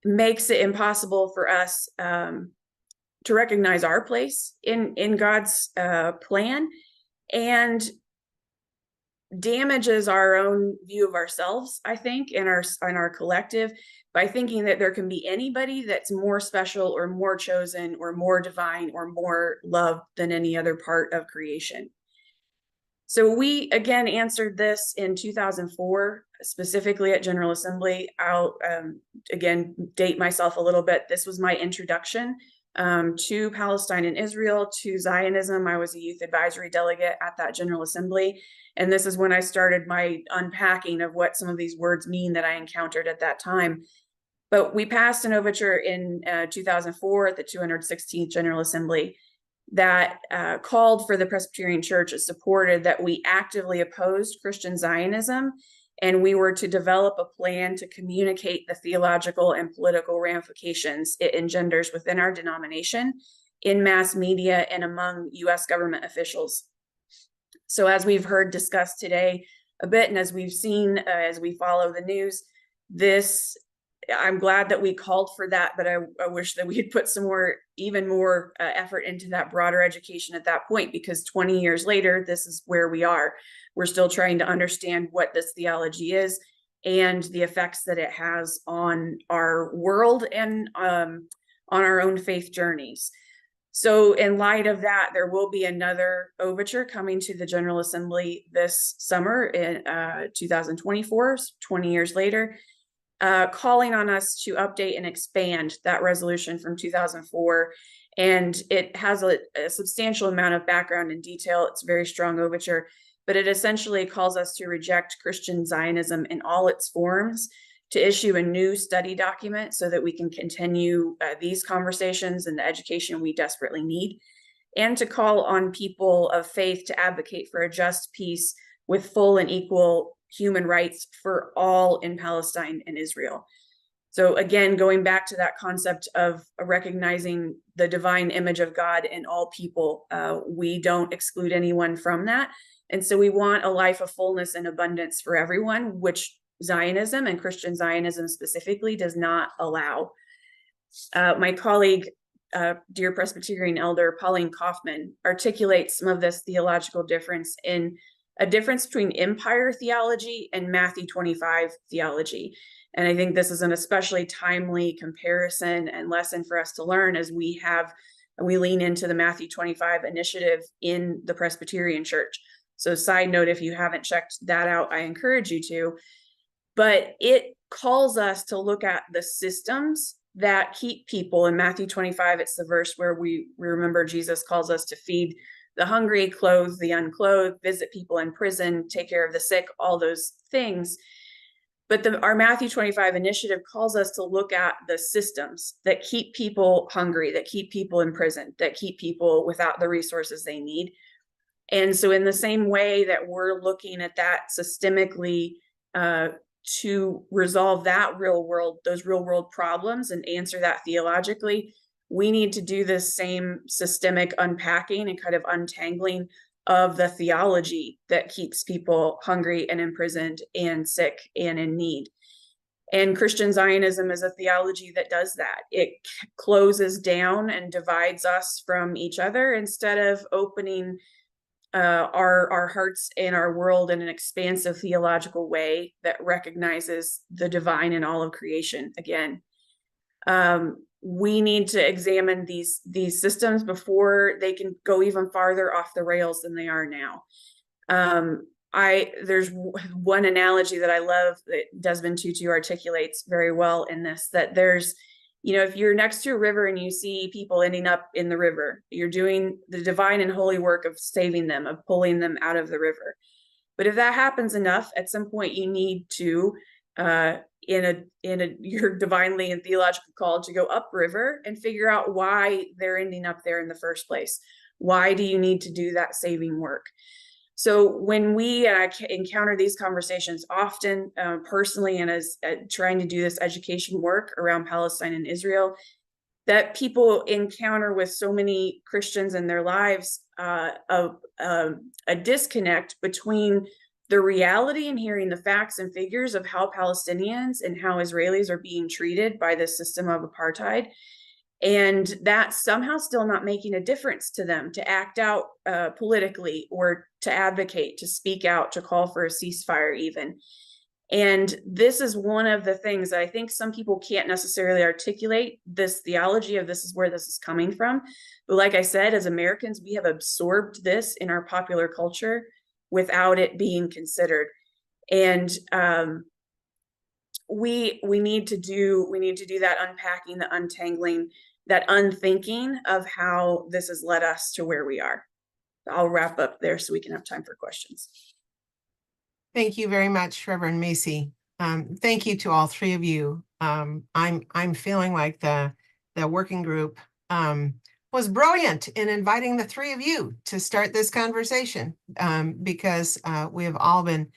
makes it impossible for us to recognize our place in God's plan, and damages our own view of ourselves, I think, in our collective, by thinking that there can be anybody that's more special or more chosen or more divine or more loved than any other part of creation. So we again answered this in 2004, specifically at General Assembly. I'll again date myself a little bit. This was my introduction to Palestine and Israel, to Zionism. I was a youth advisory delegate at that General Assembly. And this is when I started my unpacking of what some of these words mean that I encountered at that time. But we passed an overture in 2004 at the 216th General Assembly that called for the Presbyterian Church, supported that we actively opposed Christian Zionism, and we were to develop a plan to communicate the theological and political ramifications it engenders within our denomination, in mass media, and among U.S. government officials. So as we've heard discussed today a bit, and as we've seen as we follow the news, this, I'm glad that we called for that, but I wish that we had put even more effort into that broader education at that point, because 20 years later, this is where we are. We're still trying to understand what this theology is and the effects that it has on our world and on our own faith journeys. So in light of that, there will be another overture coming to the General Assembly this summer in 2024, 20 years later, calling on us to update and expand that resolution from 2004. And it has a substantial amount of background and detail. It's a very strong overture, but it essentially calls us to reject Christian Zionism in all its forms, to issue a new study document so that we can continue these conversations and the education we desperately need, and to call on people of faith to advocate for a just peace with full and equal human rights for all in Palestine and Israel. So again, going back to that concept of recognizing the divine image of God in all people, we don't exclude anyone from that. And so we want a life of fullness and abundance for everyone, which Zionism, and Christian Zionism specifically, does not allow. My colleague, dear Presbyterian elder Pauline Kaufman, articulates some of this theological difference in a difference between empire theology and Matthew 25 theology. And I think this is an especially timely comparison and lesson for us to learn as we lean into the Matthew 25 initiative in the Presbyterian Church. So side note, if you haven't checked that out, I encourage you to. But it calls us to look at the systems that keep people. In Matthew 25, it's the verse where we remember Jesus calls us to feed the hungry, clothe the unclothed, visit people in prison, take care of the sick, all those things. But our Matthew 25 initiative calls us to look at the systems that keep people hungry, that keep people in prison, that keep people without the resources they need. And so in the same way that we're looking at that systemically to resolve that those real world problems and answer that theologically, we need to do this same systemic unpacking and kind of untangling of the theology that keeps people hungry and imprisoned and sick and in need. And Christian Zionism is a theology that does that. It closes down and divides us from each other instead of opening our hearts and our world in an expansive theological way that recognizes the divine in all of creation. Again, we need to examine these systems before they can go even farther off the rails than they are now. There's one analogy that I love that Desmond Tutu articulates very well in this, that there's, if you're next to a river and you see people ending up in the river, you're doing the divine and holy work of saving them, of pulling them out of the river. But if that happens enough, at some point you need to, your divinely and theological call, to go upriver and figure out why they're ending up there in the first place. Why do you need to do that saving work? So when we encounter these conversations often, personally, and as trying to do this education work around Palestine and Israel, that people encounter with so many Christians in their lives, a disconnect between the reality and hearing the facts and figures of how Palestinians and how Israelis are being treated by this system of apartheid, and that somehow still not making a difference to them to act out politically, or to advocate, to speak out, to call for a ceasefire even. And this is one of the things that I think some people can't necessarily articulate, this theology of this is where this is coming from. But like I said, as Americans, we have absorbed this in our popular culture without it being considered. And we need to do that unpacking, the untangling, that unthinking of how this has led us to where we are. I'll wrap up there so we can have time for questions. Thank you very much, Reverend Macy. Thank you to all three of you. I'm feeling like the working group was brilliant in inviting the three of you to start this conversation, because we have all been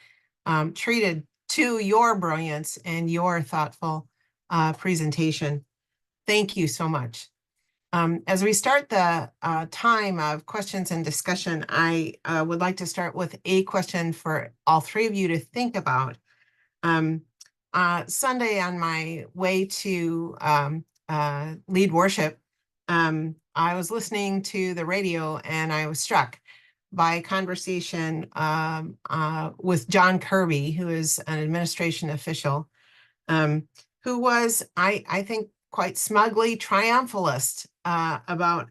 treated to your brilliance and your thoughtful presentation. Thank you so much. As we start the time of questions and discussion, I would like to start with a question for all three of you to think about. Sunday, on my way to lead worship, I was listening to the radio and I was struck by a conversation with John Kirby, who is an administration official, who was, I think, quite smugly triumphalist about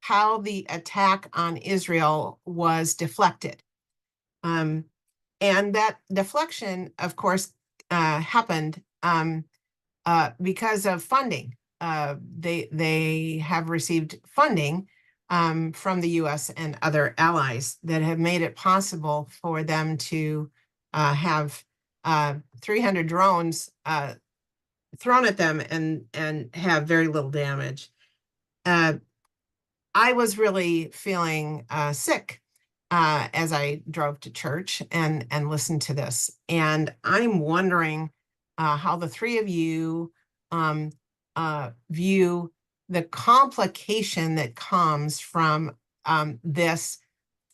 how the attack on Israel was deflected. And that deflection, of course, happened because of funding. They have received funding from the US and other allies that have made it possible for them to have 300 drones thrown at them and have very little damage. I was really feeling sick as I drove to church and listened to this. And I'm wondering how the three of you view the complication that comes from this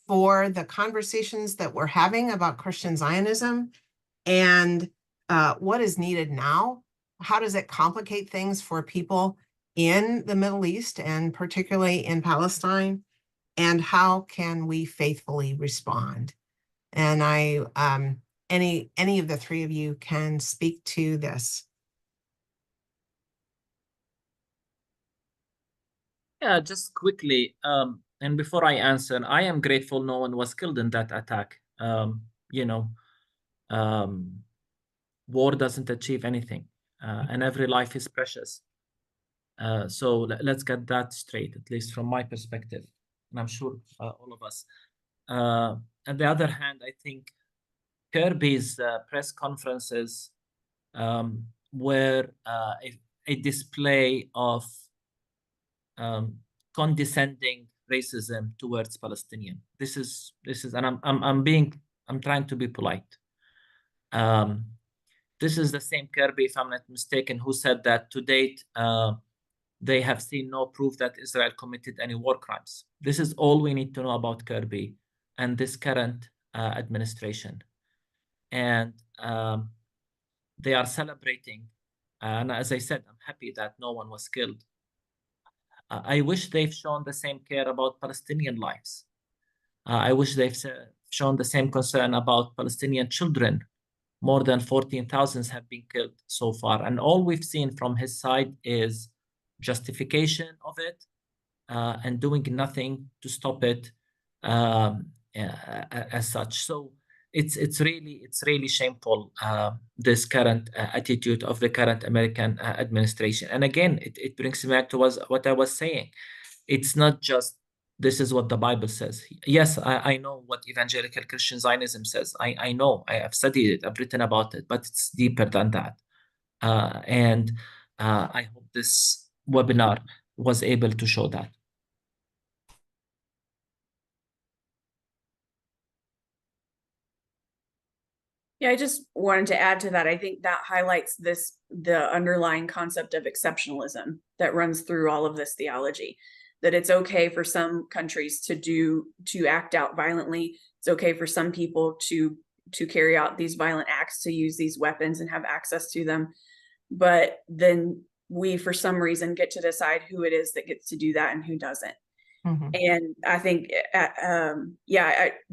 for the conversations that we're having about Christian Zionism, and what is needed now. How does it complicate things for people in the Middle East and particularly in Palestine? And how can we faithfully respond? And any of the three of you can speak to this. Yeah, just quickly, and before I answer, I am grateful no one was killed in that attack. War doesn't achieve anything, and every life is precious. So let's get that straight, at least from my perspective, and I'm sure all of us. On the other hand, I think Kirby's press conferences were a display of condescending racism towards Palestinian. This is, and I'm trying to be polite. This is the same Kirby, if I'm not mistaken, who said that to date they have seen no proof that Israel committed any war crimes. This is all we need to know about Kirby and this current administration. And they are celebrating. And as I said, I'm happy that no one was killed. I wish they've shown the same care about Palestinian lives. I wish they've shown the same concern about Palestinian children. More than 14,000 have been killed so far. And all we've seen from his side is justification of it and doing nothing to stop it as such. So it's really shameful, this current attitude of the current American administration. And again, it brings me back to what I was saying. It's not just this is what the Bible says. Yes, I know what evangelical Christian Zionism says. I know, I have studied it, I've written about it, but it's deeper than that. And I hope this webinar was able to show that. Yeah, I just wanted to add to that. I think that highlights the underlying concept of exceptionalism that runs through all of this theology, that it's okay for some countries to act out violently. It's okay for some people to carry out these violent acts, to use these weapons and have access to them. But then we, for some reason, get to decide who it is that gets to do that and who doesn't. Mhm. And I think, I'm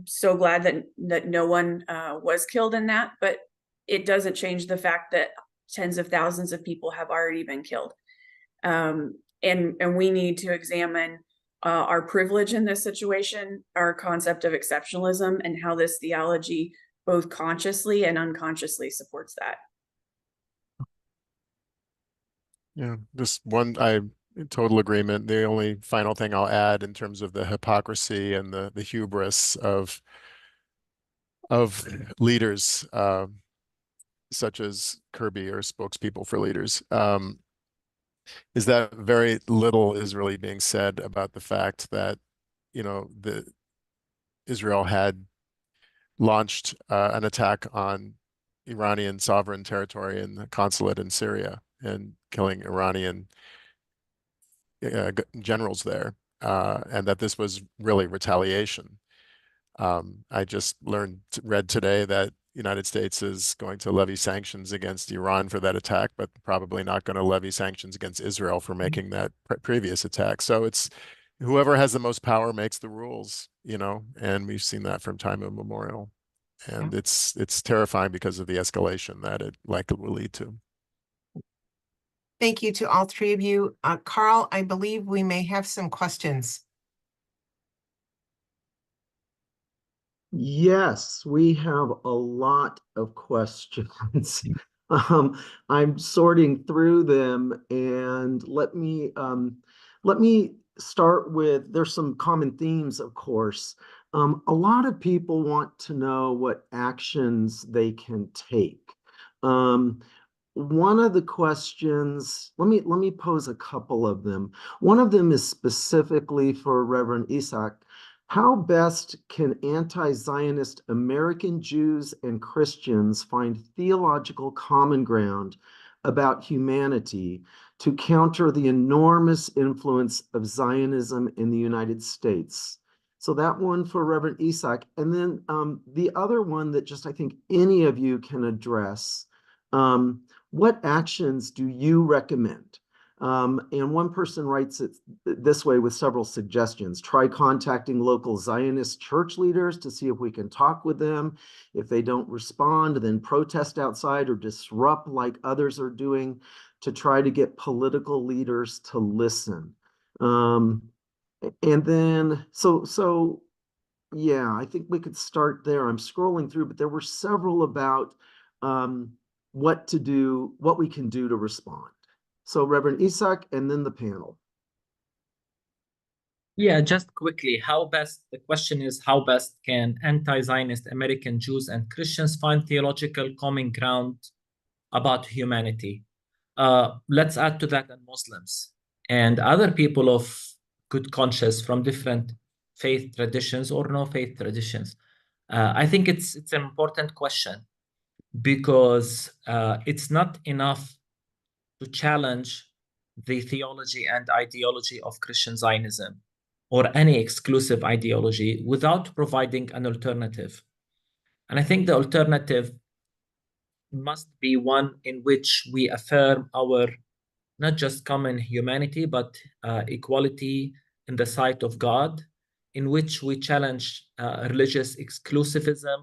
so glad that no one was killed in that, but it doesn't change the fact that tens of thousands of people have already been killed. And we need to examine our privilege in this situation, our concept of exceptionalism, and how this theology both consciously and unconsciously supports that. Yeah, just I in total agreement. The only final thing I'll add in terms of the hypocrisy and the hubris of leaders such as Kirby or spokespeople for leaders is that very little is really being said about the fact that, you know, Israel had launched an attack on Iranian sovereign territory and the consulate in Syria and killing Iranian generals there, and that this was really retaliation. I just read today that the United States is going to levy sanctions against Iran for that attack, but probably not going to levy sanctions against Israel for making that previous attack. So it's whoever has the most power makes the rules, you know, and we've seen that from time immemorial. And it's terrifying because of the escalation that it likely will lead to. Thank you to all three of you. Carl, I believe we may have some questions. Yes, we have a lot of questions. I'm sorting through them, and let me start with, there's some common themes, of course. A lot of people want to know what actions they can take. One of the questions, let me pose a couple of them. One of them is specifically for Reverend Isaac. How best can anti-Zionist American Jews and Christians find theological common ground about humanity to counter the enormous influence of Zionism in the United States? So that one for Reverend Isaac. And then the other one that just I think any of you can address, what actions do you recommend? And one person writes it this way with several suggestions. Try contacting local Zionist church leaders to see if we can talk with them. If they don't respond, then protest outside or disrupt like others are doing to try to get political leaders to listen. And then, yeah, I think we could start there. I'm scrolling through, but there were several about what to do, what we can do to respond. So Reverend Isaac, and then the panel. Yeah, just quickly, the question is, how best can anti-Zionist American Jews and Christians find theological common ground about humanity? Let's add to that, and Muslims and other people of good conscience from different faith traditions or no faith traditions. I think it's an important question because it's not enough to challenge the theology and ideology of Christian Zionism or any exclusive ideology without providing an alternative. And I think the alternative must be one in which we affirm our not just common humanity, but equality in the sight of God, in which we challenge religious exclusivism,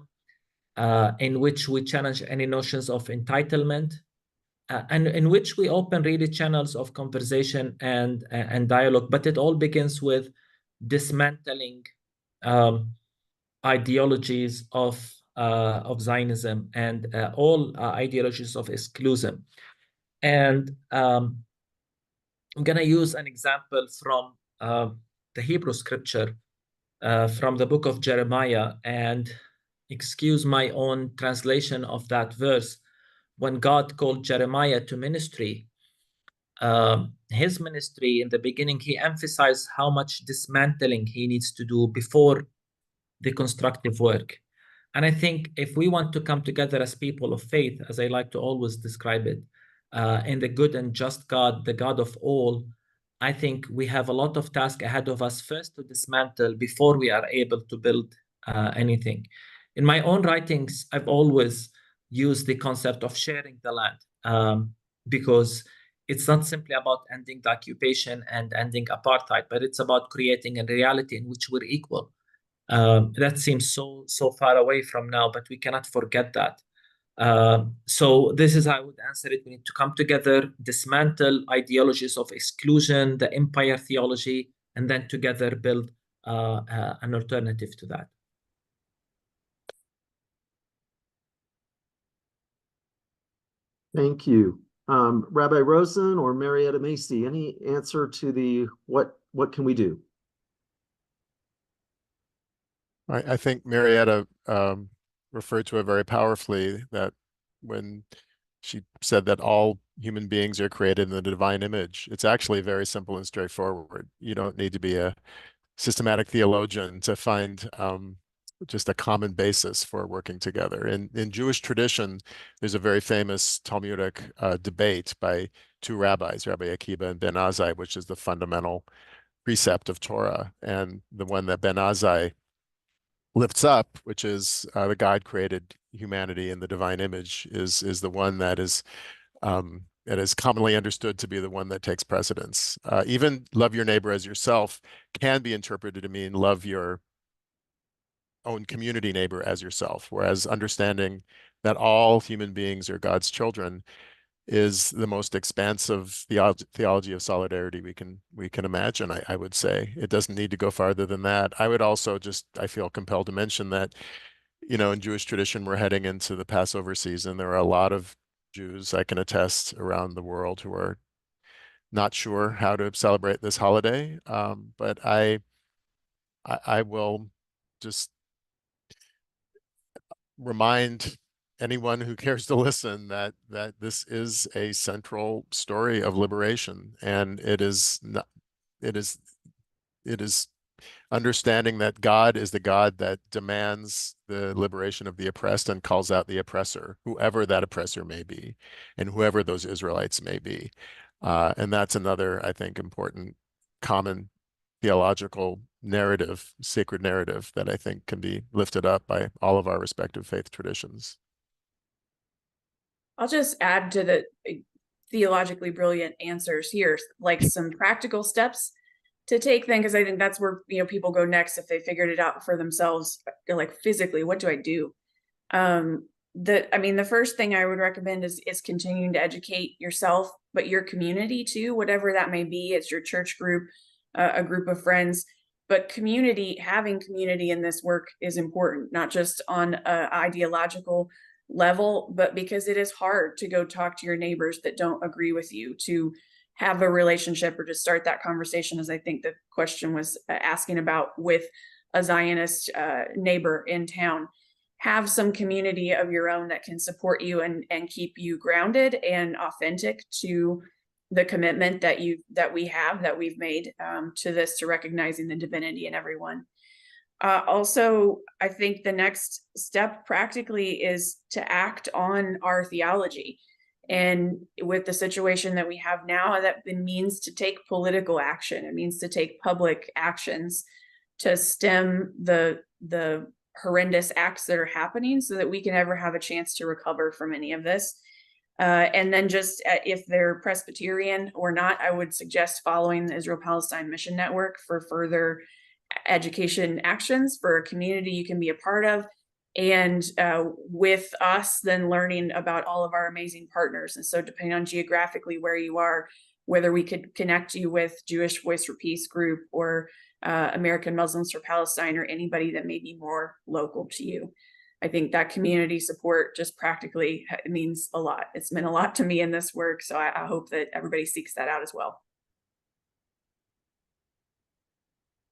in which we challenge any notions of entitlement, and in which we open really channels of conversation and dialogue. But it all begins with dismantling ideologies of Zionism and all ideologies of exclusion. And I'm going to use an example from the Hebrew scripture, from the book of Jeremiah, and excuse my own translation of that verse. When God called Jeremiah to ministry, his ministry in the beginning, he emphasized how much dismantling he needs to do before the constructive work. And I think if we want to come together as people of faith, as I like to always describe it, in the good and just God, the God of all, I think we have a lot of task ahead of us, first to dismantle before we are able to build anything. In my own writings, I've always used the concept of sharing the land, because it's not simply about ending the occupation and ending apartheid, but it's about creating a reality in which we're equal. That seems so far away from now, but we cannot forget that. So this is how I would answer it. We need to come together, dismantle ideologies of exclusion, the empire theology, and then together build an alternative to that. Thank you. Rabbi Rosen or Marietta Macy, any answer to the what can we do? I think Marietta referred to it very powerfully, that when she said that all human beings are created in the divine image, it's actually very simple and straightforward. You don't need to be a systematic theologian to find just a common basis for working together. In Jewish tradition, there's a very famous Talmudic debate by two rabbis, Rabbi Akiva and Ben Azai, which is the fundamental precept of Torah. And the one that Ben Azai lifts up, which is the God created humanity in the divine image, is the one that is commonly understood to be the one that takes precedence. Even love your neighbor as yourself can be interpreted to mean love your own community neighbor as yourself, whereas understanding that all human beings are God's children is the most expansive theology of solidarity we can imagine. I would say it doesn't need to go farther than that. I would also I feel compelled to mention that, in Jewish tradition, we're heading into the Passover season. There are a lot of Jews, I can attest, around the world who are not sure how to celebrate this holiday. But I will just remind anyone who cares to listen that this is a central story of liberation, and it is understanding that God is the God that demands the liberation of the oppressed and calls out the oppressor, whoever that oppressor may be, and whoever those Israelites may be. And that's another, I think, important common theological narrative, sacred narrative, that I think can be lifted up by all of our respective faith traditions. I'll just add to the theologically brilliant answers here, like some practical steps to take then, because I think that's where people go next if they figured it out for themselves. Like, physically, what do I do? The first thing I would recommend is continuing to educate yourself, but your community too, whatever that may be. It's your church group, a group of friends, but having community in this work is important, not just on an ideological level, but because it is hard to go talk to your neighbors that don't agree with you, to have a relationship or to start that conversation, as I think the question was asking about, with a Zionist neighbor in town. Have some community of your own that can support you and keep you grounded and authentic to the commitment that we've made to this, to recognizing the divinity in everyone. Also, I think the next step practically is to act on our theology. And with the situation that we have now, that means to take political action. It means to take public actions to stem the horrendous acts that are happening, so that we can ever have a chance to recover from any of this. And then just if they're Presbyterian or not, I would suggest following the Israel-Palestine Mission Network for further education actions for a community you can be a part of. And with us then learning about all of our amazing partners. And so depending on geographically where you are, whether we could connect you with Jewish Voice for Peace group or American Muslims for Palestine or anybody that may be more local to you. I think that community support just practically means a lot. It's meant a lot to me in this work. So I hope that everybody seeks that out as well.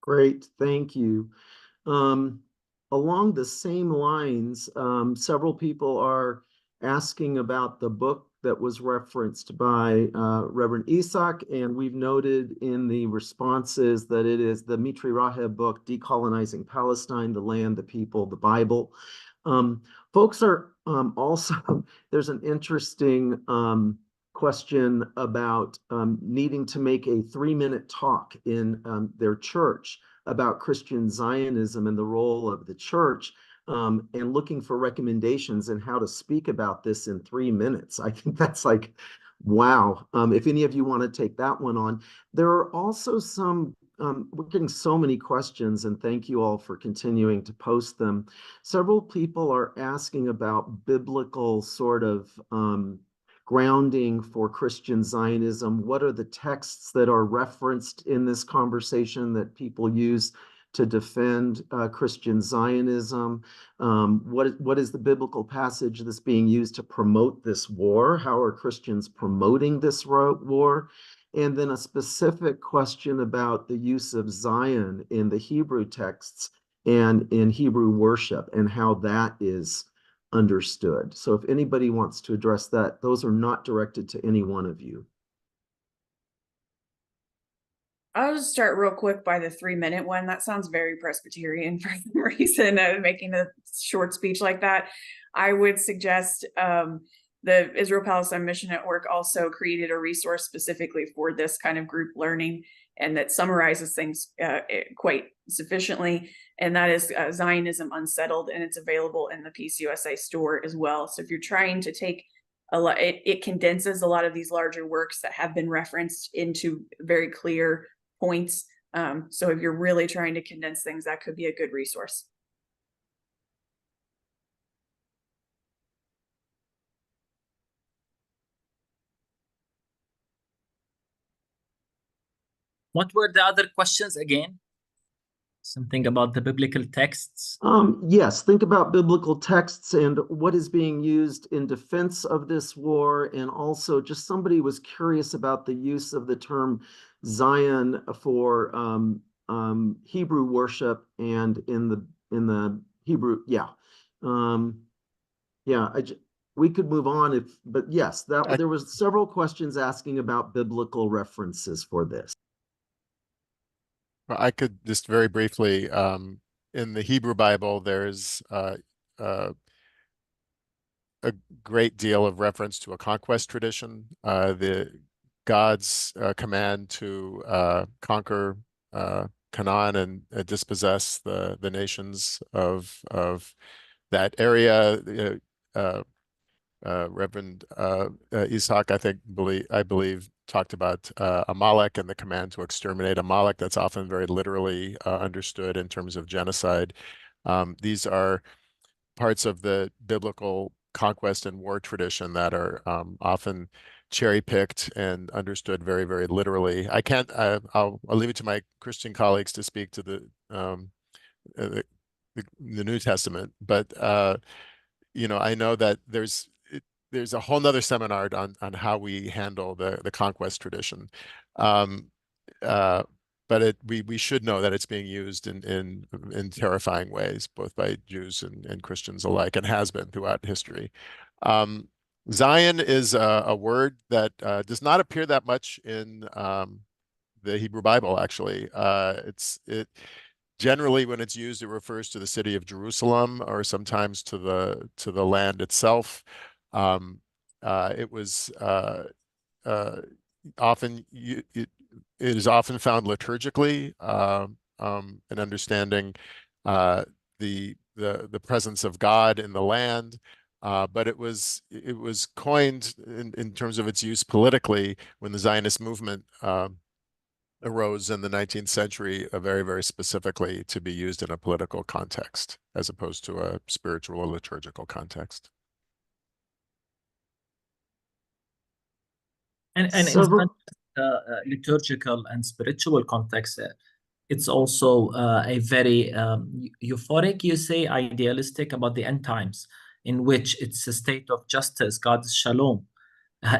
Great, thank you. Along the same lines, several people are asking about the book that was referenced by Reverend Isaac, and we've noted in the responses that it is the Mitri Raheb book, Decolonizing Palestine, the Land, the People, the Bible. Folks are also, there's an interesting question about needing to make a 3-minute talk in their church about Christian Zionism and the role of the church, and looking for recommendations and how to speak about this in 3 minutes. I think that's like, wow. If any of you want to take that one on. There are also some, we're getting so many questions, and thank you all for continuing to post them. Several people are asking about biblical sort of grounding for Christian Zionism. What are the texts that are referenced in this conversation that people use to defend Christian Zionism? What is the biblical passage that's being used to promote this war? How are Christians promoting this war? And then a specific question about the use of Zion in the Hebrew texts and in Hebrew worship and how that is understood. So if anybody wants to address that, those are not directed to any one of you. I'll just start real quick by the 3-minute one. That sounds very Presbyterian for some reason, making a short speech like that. I would suggest the Israel Palestine Mission Network also created a resource specifically for this kind of group learning, and that summarizes things quite sufficiently. And that is Zionism Unsettled, and it's available in the PCUSA store as well. So if you're trying to take a lot, it condenses a lot of these larger works that have been referenced into very clear points. So if you're really trying to condense things, that could be a good resource. What were the other questions again? Something about the biblical texts? Yes, think about biblical texts and what is being used in defense of this war. And also just somebody was curious about the use of the term Zion for Hebrew worship and in the Hebrew, yeah. We could move on but yes, there was several questions asking about biblical references for this. I could just very briefly, in the Hebrew Bible, there's a great deal of reference to a conquest tradition, the God's command to conquer Canaan and dispossess the nations of that area. Reverend Isaac, I believe, talked about Amalek and the command to exterminate Amalek. That's often very literally understood in terms of genocide. These are parts of the biblical conquest and war tradition that are often cherry-picked and understood very, very literally. I can't. I'll leave it to my Christian colleagues to speak to the New Testament, but I know that there's a whole nother seminar on how we handle the conquest tradition. But we should know that it's being used in terrifying ways, both by Jews and Christians alike, and has been throughout history. Zion is a word that does not appear that much in the Hebrew Bible, actually. Generally, when it's used, it refers to the city of Jerusalem, or sometimes to the land itself. It was often it is often found liturgically, in understanding the presence of God in the land. But it was coined in terms of its use politically when the Zionist movement arose in the 19th century very, very specifically to be used in a political context as opposed to a spiritual or liturgical context. And it's not liturgical and spiritual context. It's also a very euphoric, you say, idealistic about the end times, in which it's a state of justice, God's shalom.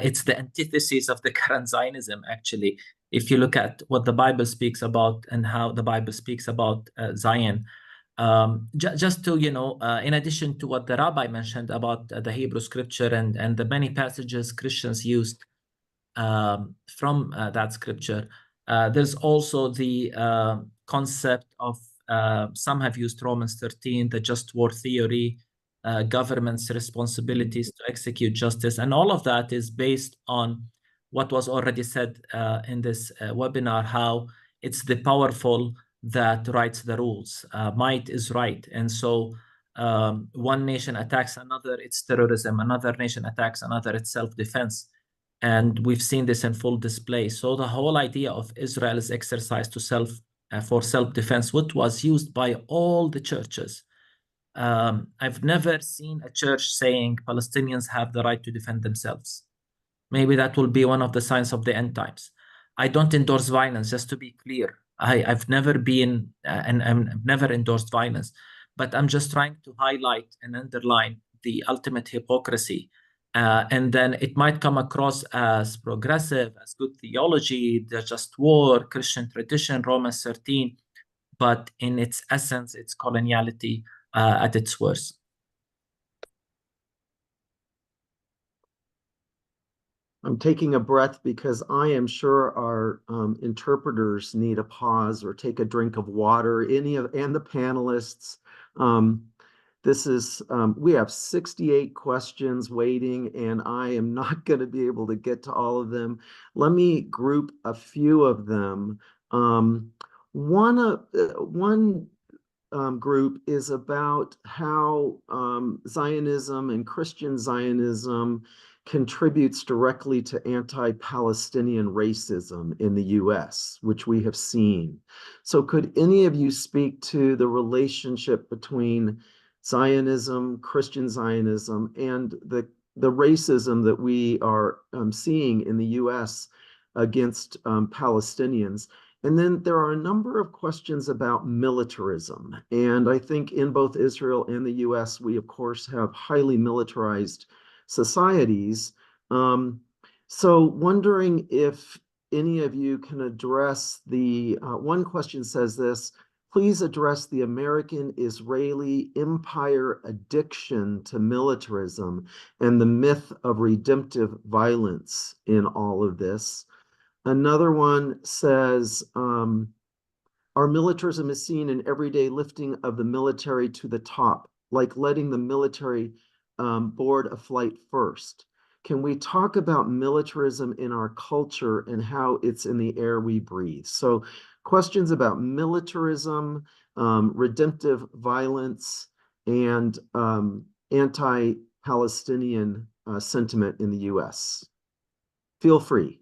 It's the antithesis of the current Zionism, actually. If you look at what the Bible speaks about and how the Bible speaks about Zion, just to, in addition to what the rabbi mentioned about the Hebrew scripture and the many passages Christians used from that scripture, there's also the concept of, some have used Romans 13, the just war theory, government's responsibilities to execute justice. And all of that is based on what was already said in this webinar, how it's the powerful that writes the rules. Might is right. And so one nation attacks another, it's terrorism. Another nation attacks another, it's self-defense. And we've seen this in full display. So the whole idea of Israel is exercised for self-defense, which was used by all the churches. I've never seen a church saying Palestinians have the right to defend themselves. Maybe that will be one of the signs of the end times. I don't endorse violence, just to be clear. I've never been and I've never endorsed violence, but I'm just trying to highlight and underline the ultimate hypocrisy. And then it might come across as progressive, as good theology, the just war, Christian tradition, Romans 13, but in its essence, it's coloniality at its worst. I'm taking a breath because I am sure our interpreters need a pause or take a drink of water, and the panelists. We have 68 questions waiting, and I am not going to be able to get to all of them. Let me group a few of them. One group is about how Zionism and Christian Zionism contributes directly to anti-Palestinian racism in the US, which we have seen. So could any of you speak to the relationship between Zionism, Christian Zionism, and the racism that we are seeing in the US against Palestinians? And then there are a number of questions about militarism. And I think in both Israel and the US, we, of course, have highly militarized societies. So wondering if any of you can address one question says this: please address the American-Israeli empire addiction to militarism and the myth of redemptive violence in all of this. Another one says, our militarism is seen in everyday lifting of the military to the top, like letting the military board a flight first. Can we talk about militarism in our culture and how it's in the air we breathe? So questions about militarism, redemptive violence, and anti-Palestinian sentiment in the US. Feel free.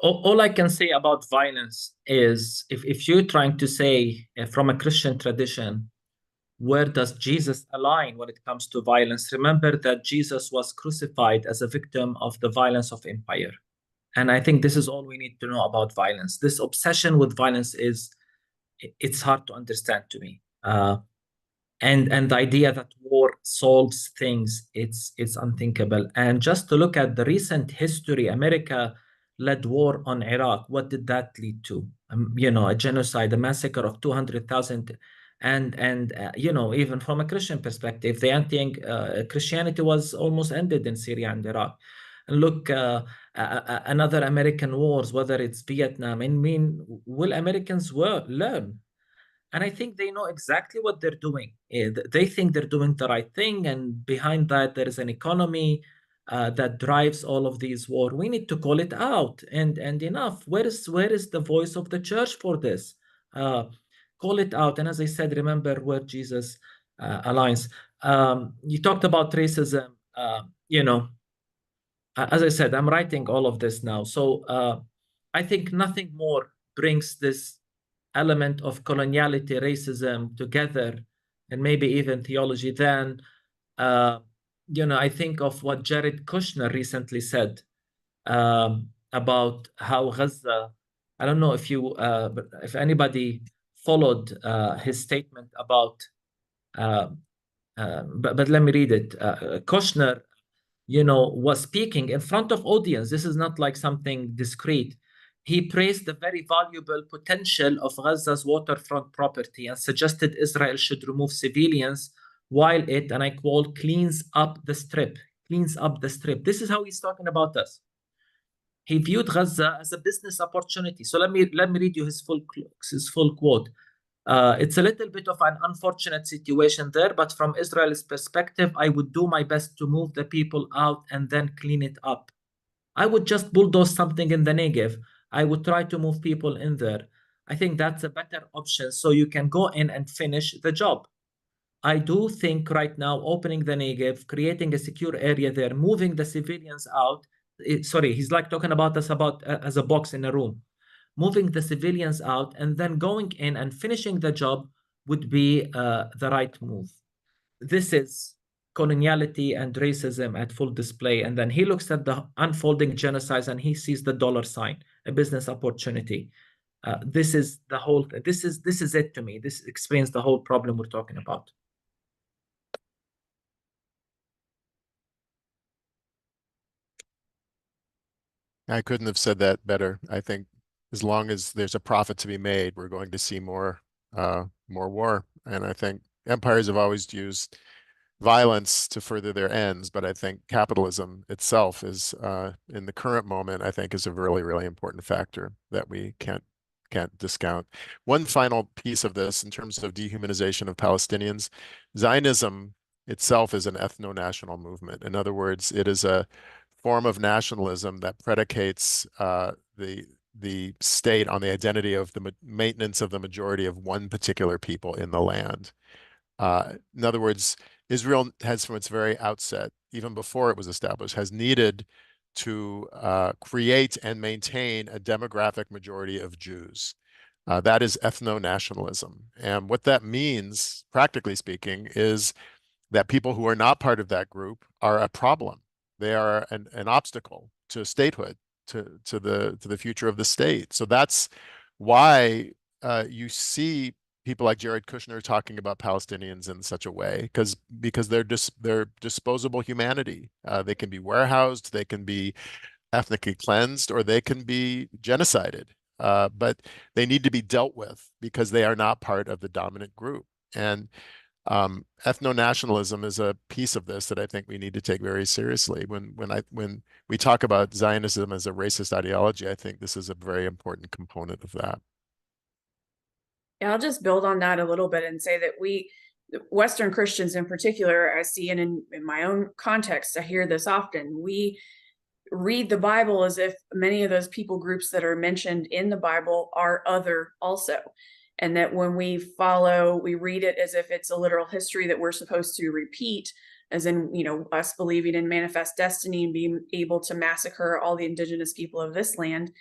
All I can say about violence is if you're trying to say from a Christian tradition, where does Jesus align when it comes to violence? Remember that Jesus was crucified as a victim of the violence of empire. And I think this is all we need to know about violence. This obsession with violence it's hard to understand to me. And the idea that war solves things, it's unthinkable. And just to look at the recent history, America led war on Iraq. What did that lead to? A genocide, a massacre of 200,000. And even from a Christian perspective, the Christianity was almost ended in Syria and Iraq. And look, another American wars, whether it's Vietnam, will Americans learn? And I think they know exactly what they're doing. They think they're doing the right thing. And behind that, there is an economy that drives all of these wars. We need to call it out. And enough. Where is the voice of the church for this? Call it out. And as I said, remember where Jesus aligns. You talked about racism. as I said, I'm writing all of this now. So I think nothing more brings this element of coloniality, racism together, and maybe even theology than, I think of what Jared Kushner recently said about how Gaza, I don't know if anybody followed his statement about, but let me read it. Kushner, was speaking in front of audience. This is not like something discreet. He praised the very valuable potential of Gaza's waterfront property and suggested Israel should remove civilians while it, and I quote, cleans up the strip. Cleans up the strip. This is how he's talking about us. He viewed Gaza as a business opportunity. So let me read you his full quote. It's a little bit of an unfortunate situation there, but from Israel's perspective, I would do my best to move the people out and then clean it up. I would just bulldoze something in the Negev. I would try to move people in there. I think that's a better option so you can go in and finish the job. I do think right now opening the Negev, creating a secure area there, moving the civilians out. Sorry, he's like talking about us as a box in a room. Moving the civilians out and then going in and finishing the job would be the right move. This is coloniality and racism at full display. And then he looks at the unfolding genocides and he sees the dollar sign, a business opportunity. This is it to me. This explains the whole problem we're talking about. I couldn't have said that better. I think as long as there's a profit to be made, we're going to see more war. And I think empires have always used violence to further their ends, but I think capitalism itself is, in the current moment, I think is a really, really important factor that we can't discount. One final piece of this in terms of dehumanization of Palestinians, Zionism itself is an ethno-national movement. In other words, it is a form of nationalism that predicates the state on the identity of the maintenance of the majority of one particular people in the land. In other words, Israel has, from its very outset, even before it was established, has needed to create and maintain a demographic majority of Jews. That is ethno-nationalism. And what that means, practically speaking, is that people who are not part of that group are a problem. They are an obstacle to statehood, to the future of the state. So that's why you see people like Jared Kushner talking about Palestinians in such a way, because they're disposable humanity. They can be warehoused, they can be ethnically cleansed, or they can be genocided. But they need to be dealt with because they are not part of the dominant group. And ethno-nationalism is a piece of this that I think we need to take very seriously. When we talk about Zionism as a racist ideology, I think this is a very important component of that. Yeah, I'll just build on that a little bit and say that we, Western Christians in particular, I see, and in my own context, I hear this often. We read the Bible as if many of those people groups that are mentioned in the Bible are other also. And that when we read it as if it's a literal history that we're supposed to repeat, as in, us believing in manifest destiny and being able to massacre all the indigenous people of this land,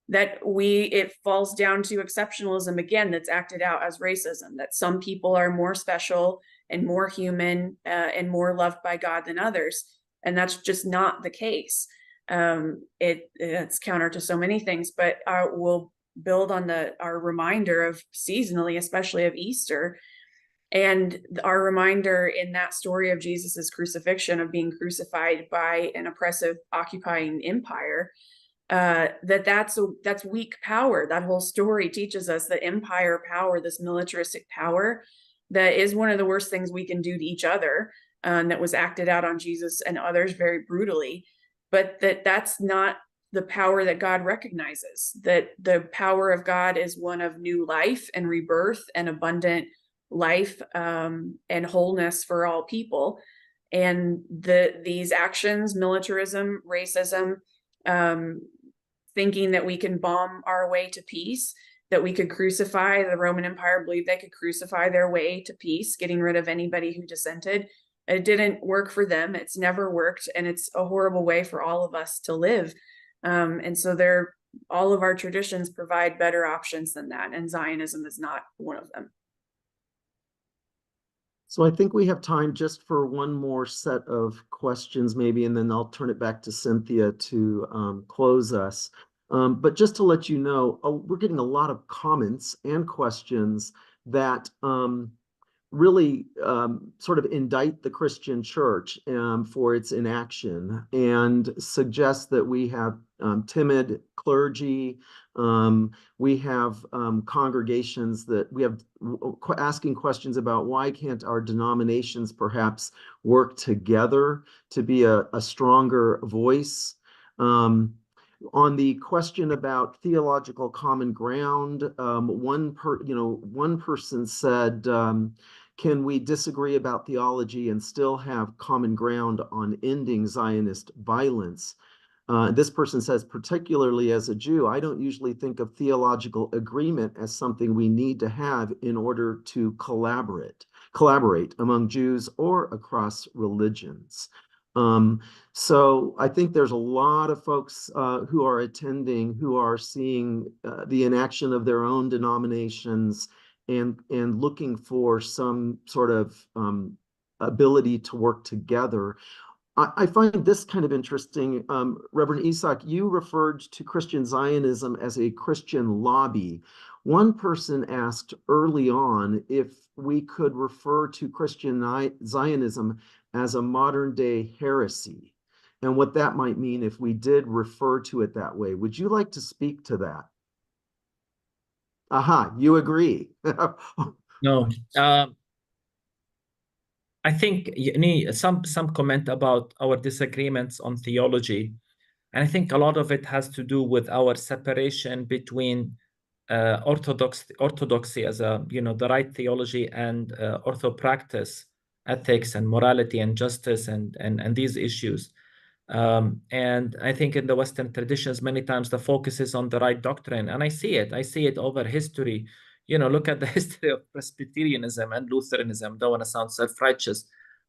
that it falls down to exceptionalism again, that's acted out as racism, that some people are more special and more human and more loved by God than others. And that's just not the case. It's counter to so many things, but we'll build on our reminder of seasonally, especially of Easter, and our reminder in that story of Jesus's crucifixion, of being crucified by an oppressive occupying empire. That's weak power. That whole story teaches us that empire power, this militaristic power, that is one of the worst things we can do to each other, that was acted out on Jesus and others very brutally. But that's not the power that God recognizes. That the power of God is one of new life and rebirth and abundant life, and wholeness for all people. And these actions, militarism, racism, thinking that we can bomb our way to peace, that we could crucify, the Roman Empire believed they could crucify their way to peace, getting rid of anybody who dissented. It didn't work for them. It's never worked, and it's a horrible way for all of us to live. And so all of our traditions provide better options than that, and Zionism is not one of them. So I think we have time just for one more set of questions, maybe, and then I'll turn it back to Cynthia to close us. But just to let you know, we're getting a lot of comments and questions that really sort of indict the Christian church for its inaction and suggest that we have timid clergy. We have congregations that we have asking questions about why can't our denominations perhaps work together to be a stronger voice. On the question about theological common ground, one person said, can we disagree about theology and still have common ground on ending Zionist violence? This person says, particularly as a Jew, I don't usually think of theological agreement as something we need to have in order to collaborate among Jews or across religions. So I think there's a lot of folks who are attending, who are seeing the inaction of their own denominations and looking for some sort of ability to work together. I find this kind of interesting. Reverend Isak, you referred to Christian Zionism as a Christian lobby. One person asked early on if we could refer to Christian Zionism as a modern day heresy and what that might mean if we did refer to it that way. Would you like to speak to that? Aha, you agree. No. I think some comment about our disagreements on theology, and I think a lot of it has to do with our separation between orthodoxy as the right theology and orthopractice, ethics and morality and justice and these issues. And I think in the Western traditions, many times the focus is on the right doctrine, and I see it over history. Look at the history of Presbyterianism and Lutheranism. Don't want to sound self-righteous.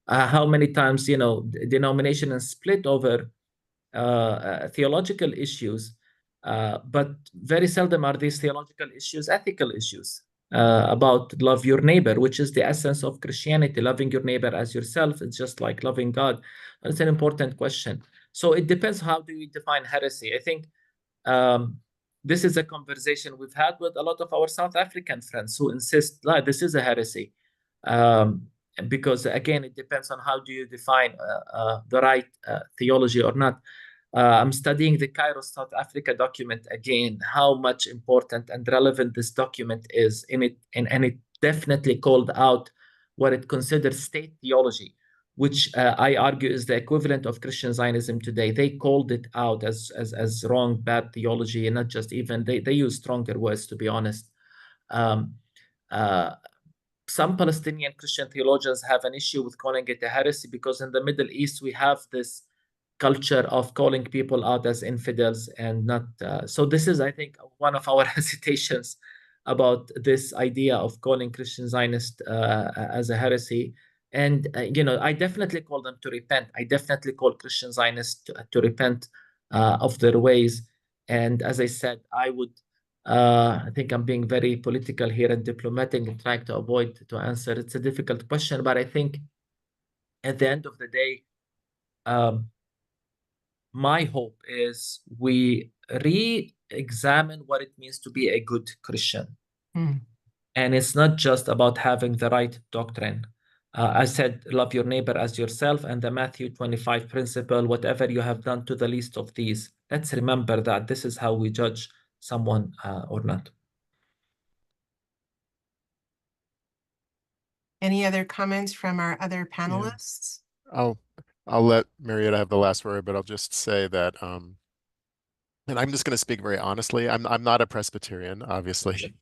How many times, denominations split over theological issues, but very seldom are these theological issues ethical issues about love your neighbor, which is the essence of Christianity. Loving your neighbor as yourself, it's just like loving God. It's an important question. So it depends, how do you define heresy? I think this is a conversation we've had with a lot of our South African friends who insist like this is a heresy. Because again, it depends on how do you define the right theology or not. I'm studying the Cairo, South Africa document again, how much important and relevant this document is in it, and it definitely called out what it considers state theology, which I argue is the equivalent of Christian Zionism today. They called it out as wrong, bad theology, and not just even, they use stronger words, to be honest. Some Palestinian Christian theologians have an issue with calling it a heresy because in the Middle East, we have this culture of calling people out as infidels and not. So this is, I think, one of our hesitations about this idea of calling Christian Zionist as a heresy. And, I definitely call them to repent. I definitely call Christian Zionists to repent of their ways. And as I said, I think I'm being very political here and diplomatic and trying to avoid to answer. It's a difficult question, but I think at the end of the day, my hope is we re-examine what it means to be a good Christian. And it's not just about having the right doctrine. I said, love your neighbor as yourself, and the Matthew 25 principle, whatever you have done to the least of these. Let's remember that this is how we judge someone or not. Any other comments from our other panelists? I'll let Marietta have the last word, but I'll just say that, and I'm just going to speak very honestly. I'm not a Presbyterian, obviously,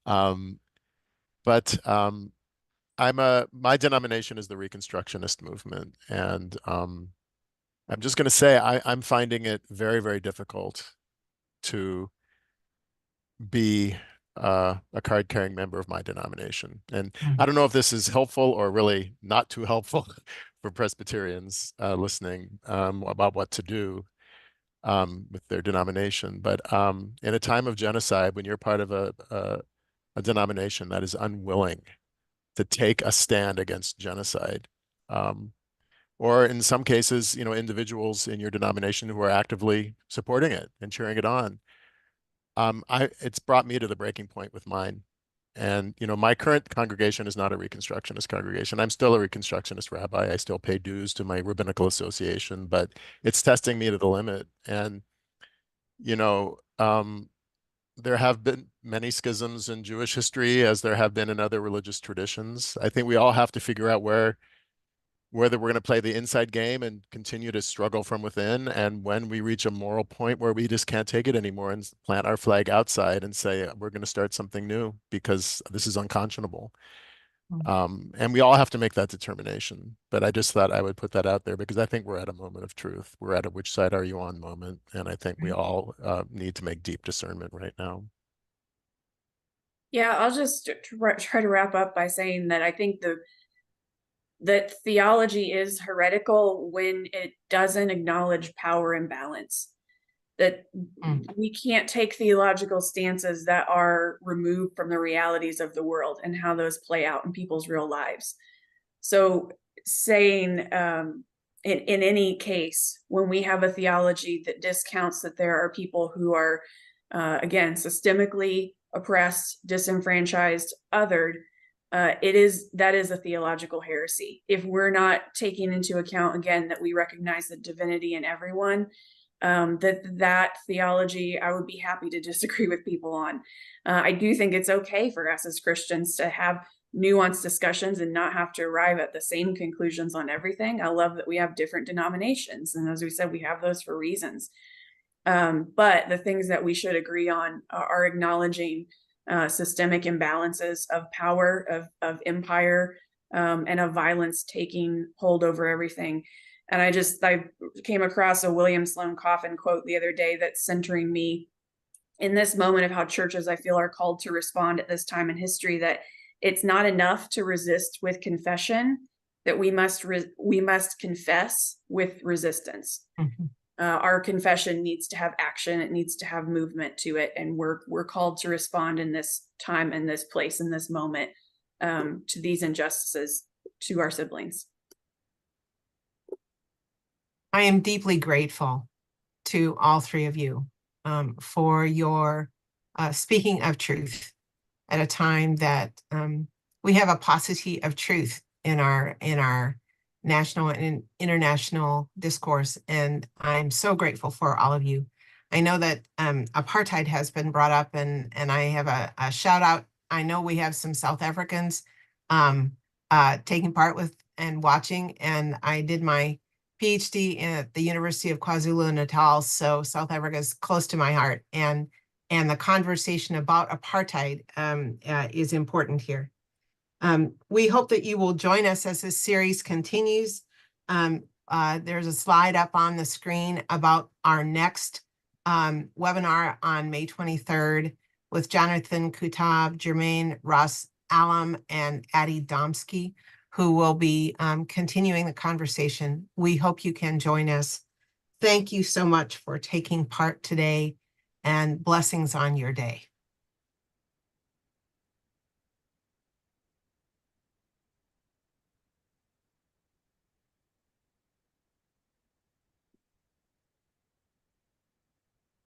but my denomination is the Reconstructionist movement, and I'm just going to say I'm finding it very, very difficult to be a card-carrying member of my denomination. And I don't know if this is helpful or really not too helpful for Presbyterians listening about what to do with their denomination. But in a time of genocide, when you're part of a denomination that is unwilling to take a stand against genocide, or in some cases, individuals in your denomination who are actively supporting it and cheering it on, it's brought me to the breaking point with mine. And, my current congregation is not a Reconstructionist congregation. I'm still a Reconstructionist rabbi. I still pay dues to my rabbinical association, but it's testing me to the limit. And, there have been many schisms in Jewish history, as there have been in other religious traditions. I think we all have to figure out whether we're going to play the inside game and continue to struggle from within, and when we reach a moral point where we just can't take it anymore and plant our flag outside and say, we're going to start something new because this is unconscionable. And we all have to make that determination. But I just thought I would put that out there because I think we're at a moment of truth. We're at a which side are you on moment. And I think we all need to make deep discernment right now. Yeah, I'll just try to wrap up by saying that I think that theology is heretical when it doesn't acknowledge power imbalance. That we can't take theological stances that are removed from the realities of the world and how those play out in people's real lives. So saying in any case, when we have a theology that discounts that there are people who are, again, systemically oppressed, disenfranchised, othered, that is a theological heresy. If we're not taking into account, again, that we recognize the divinity in everyone, that theology, I would be happy to disagree with people on. I do think it's okay for us as Christians to have nuanced discussions and not have to arrive at the same conclusions on everything. I love that we have different denominations. And as we said, we have those for reasons. But the things that we should agree on are acknowledging systemic imbalances of power, of empire, and of violence taking hold over everything. And I came across a William Sloane Coffin quote the other day that's centering me in this moment of how churches, I feel, are called to respond at this time in history, that it's not enough to resist with confession, that we must confess with resistance. Our confession needs to have action. It needs to have movement to it. And we're called to respond in this time, in this place, in this moment, to these injustices to our siblings. I am deeply grateful to all three of you for your speaking of truth at a time that we have a paucity of truth in our national and international discourse. And I'm so grateful for all of you. I know that apartheid has been brought up, and I have a shout out. I know we have some South Africans taking part with and watching, and I did my PhD at the University of KwaZulu-Natal, so South Africa is close to my heart, and the conversation about apartheid is important here. We hope that you will join us as this series continues. There's a slide up on the screen about our next webinar on May 23rd with Jonathan Kutab, Jermaine Ross Alam, and Addie Domsky, who will be continuing the conversation. We hope you can join us. Thank you so much for taking part today, and blessings on your day.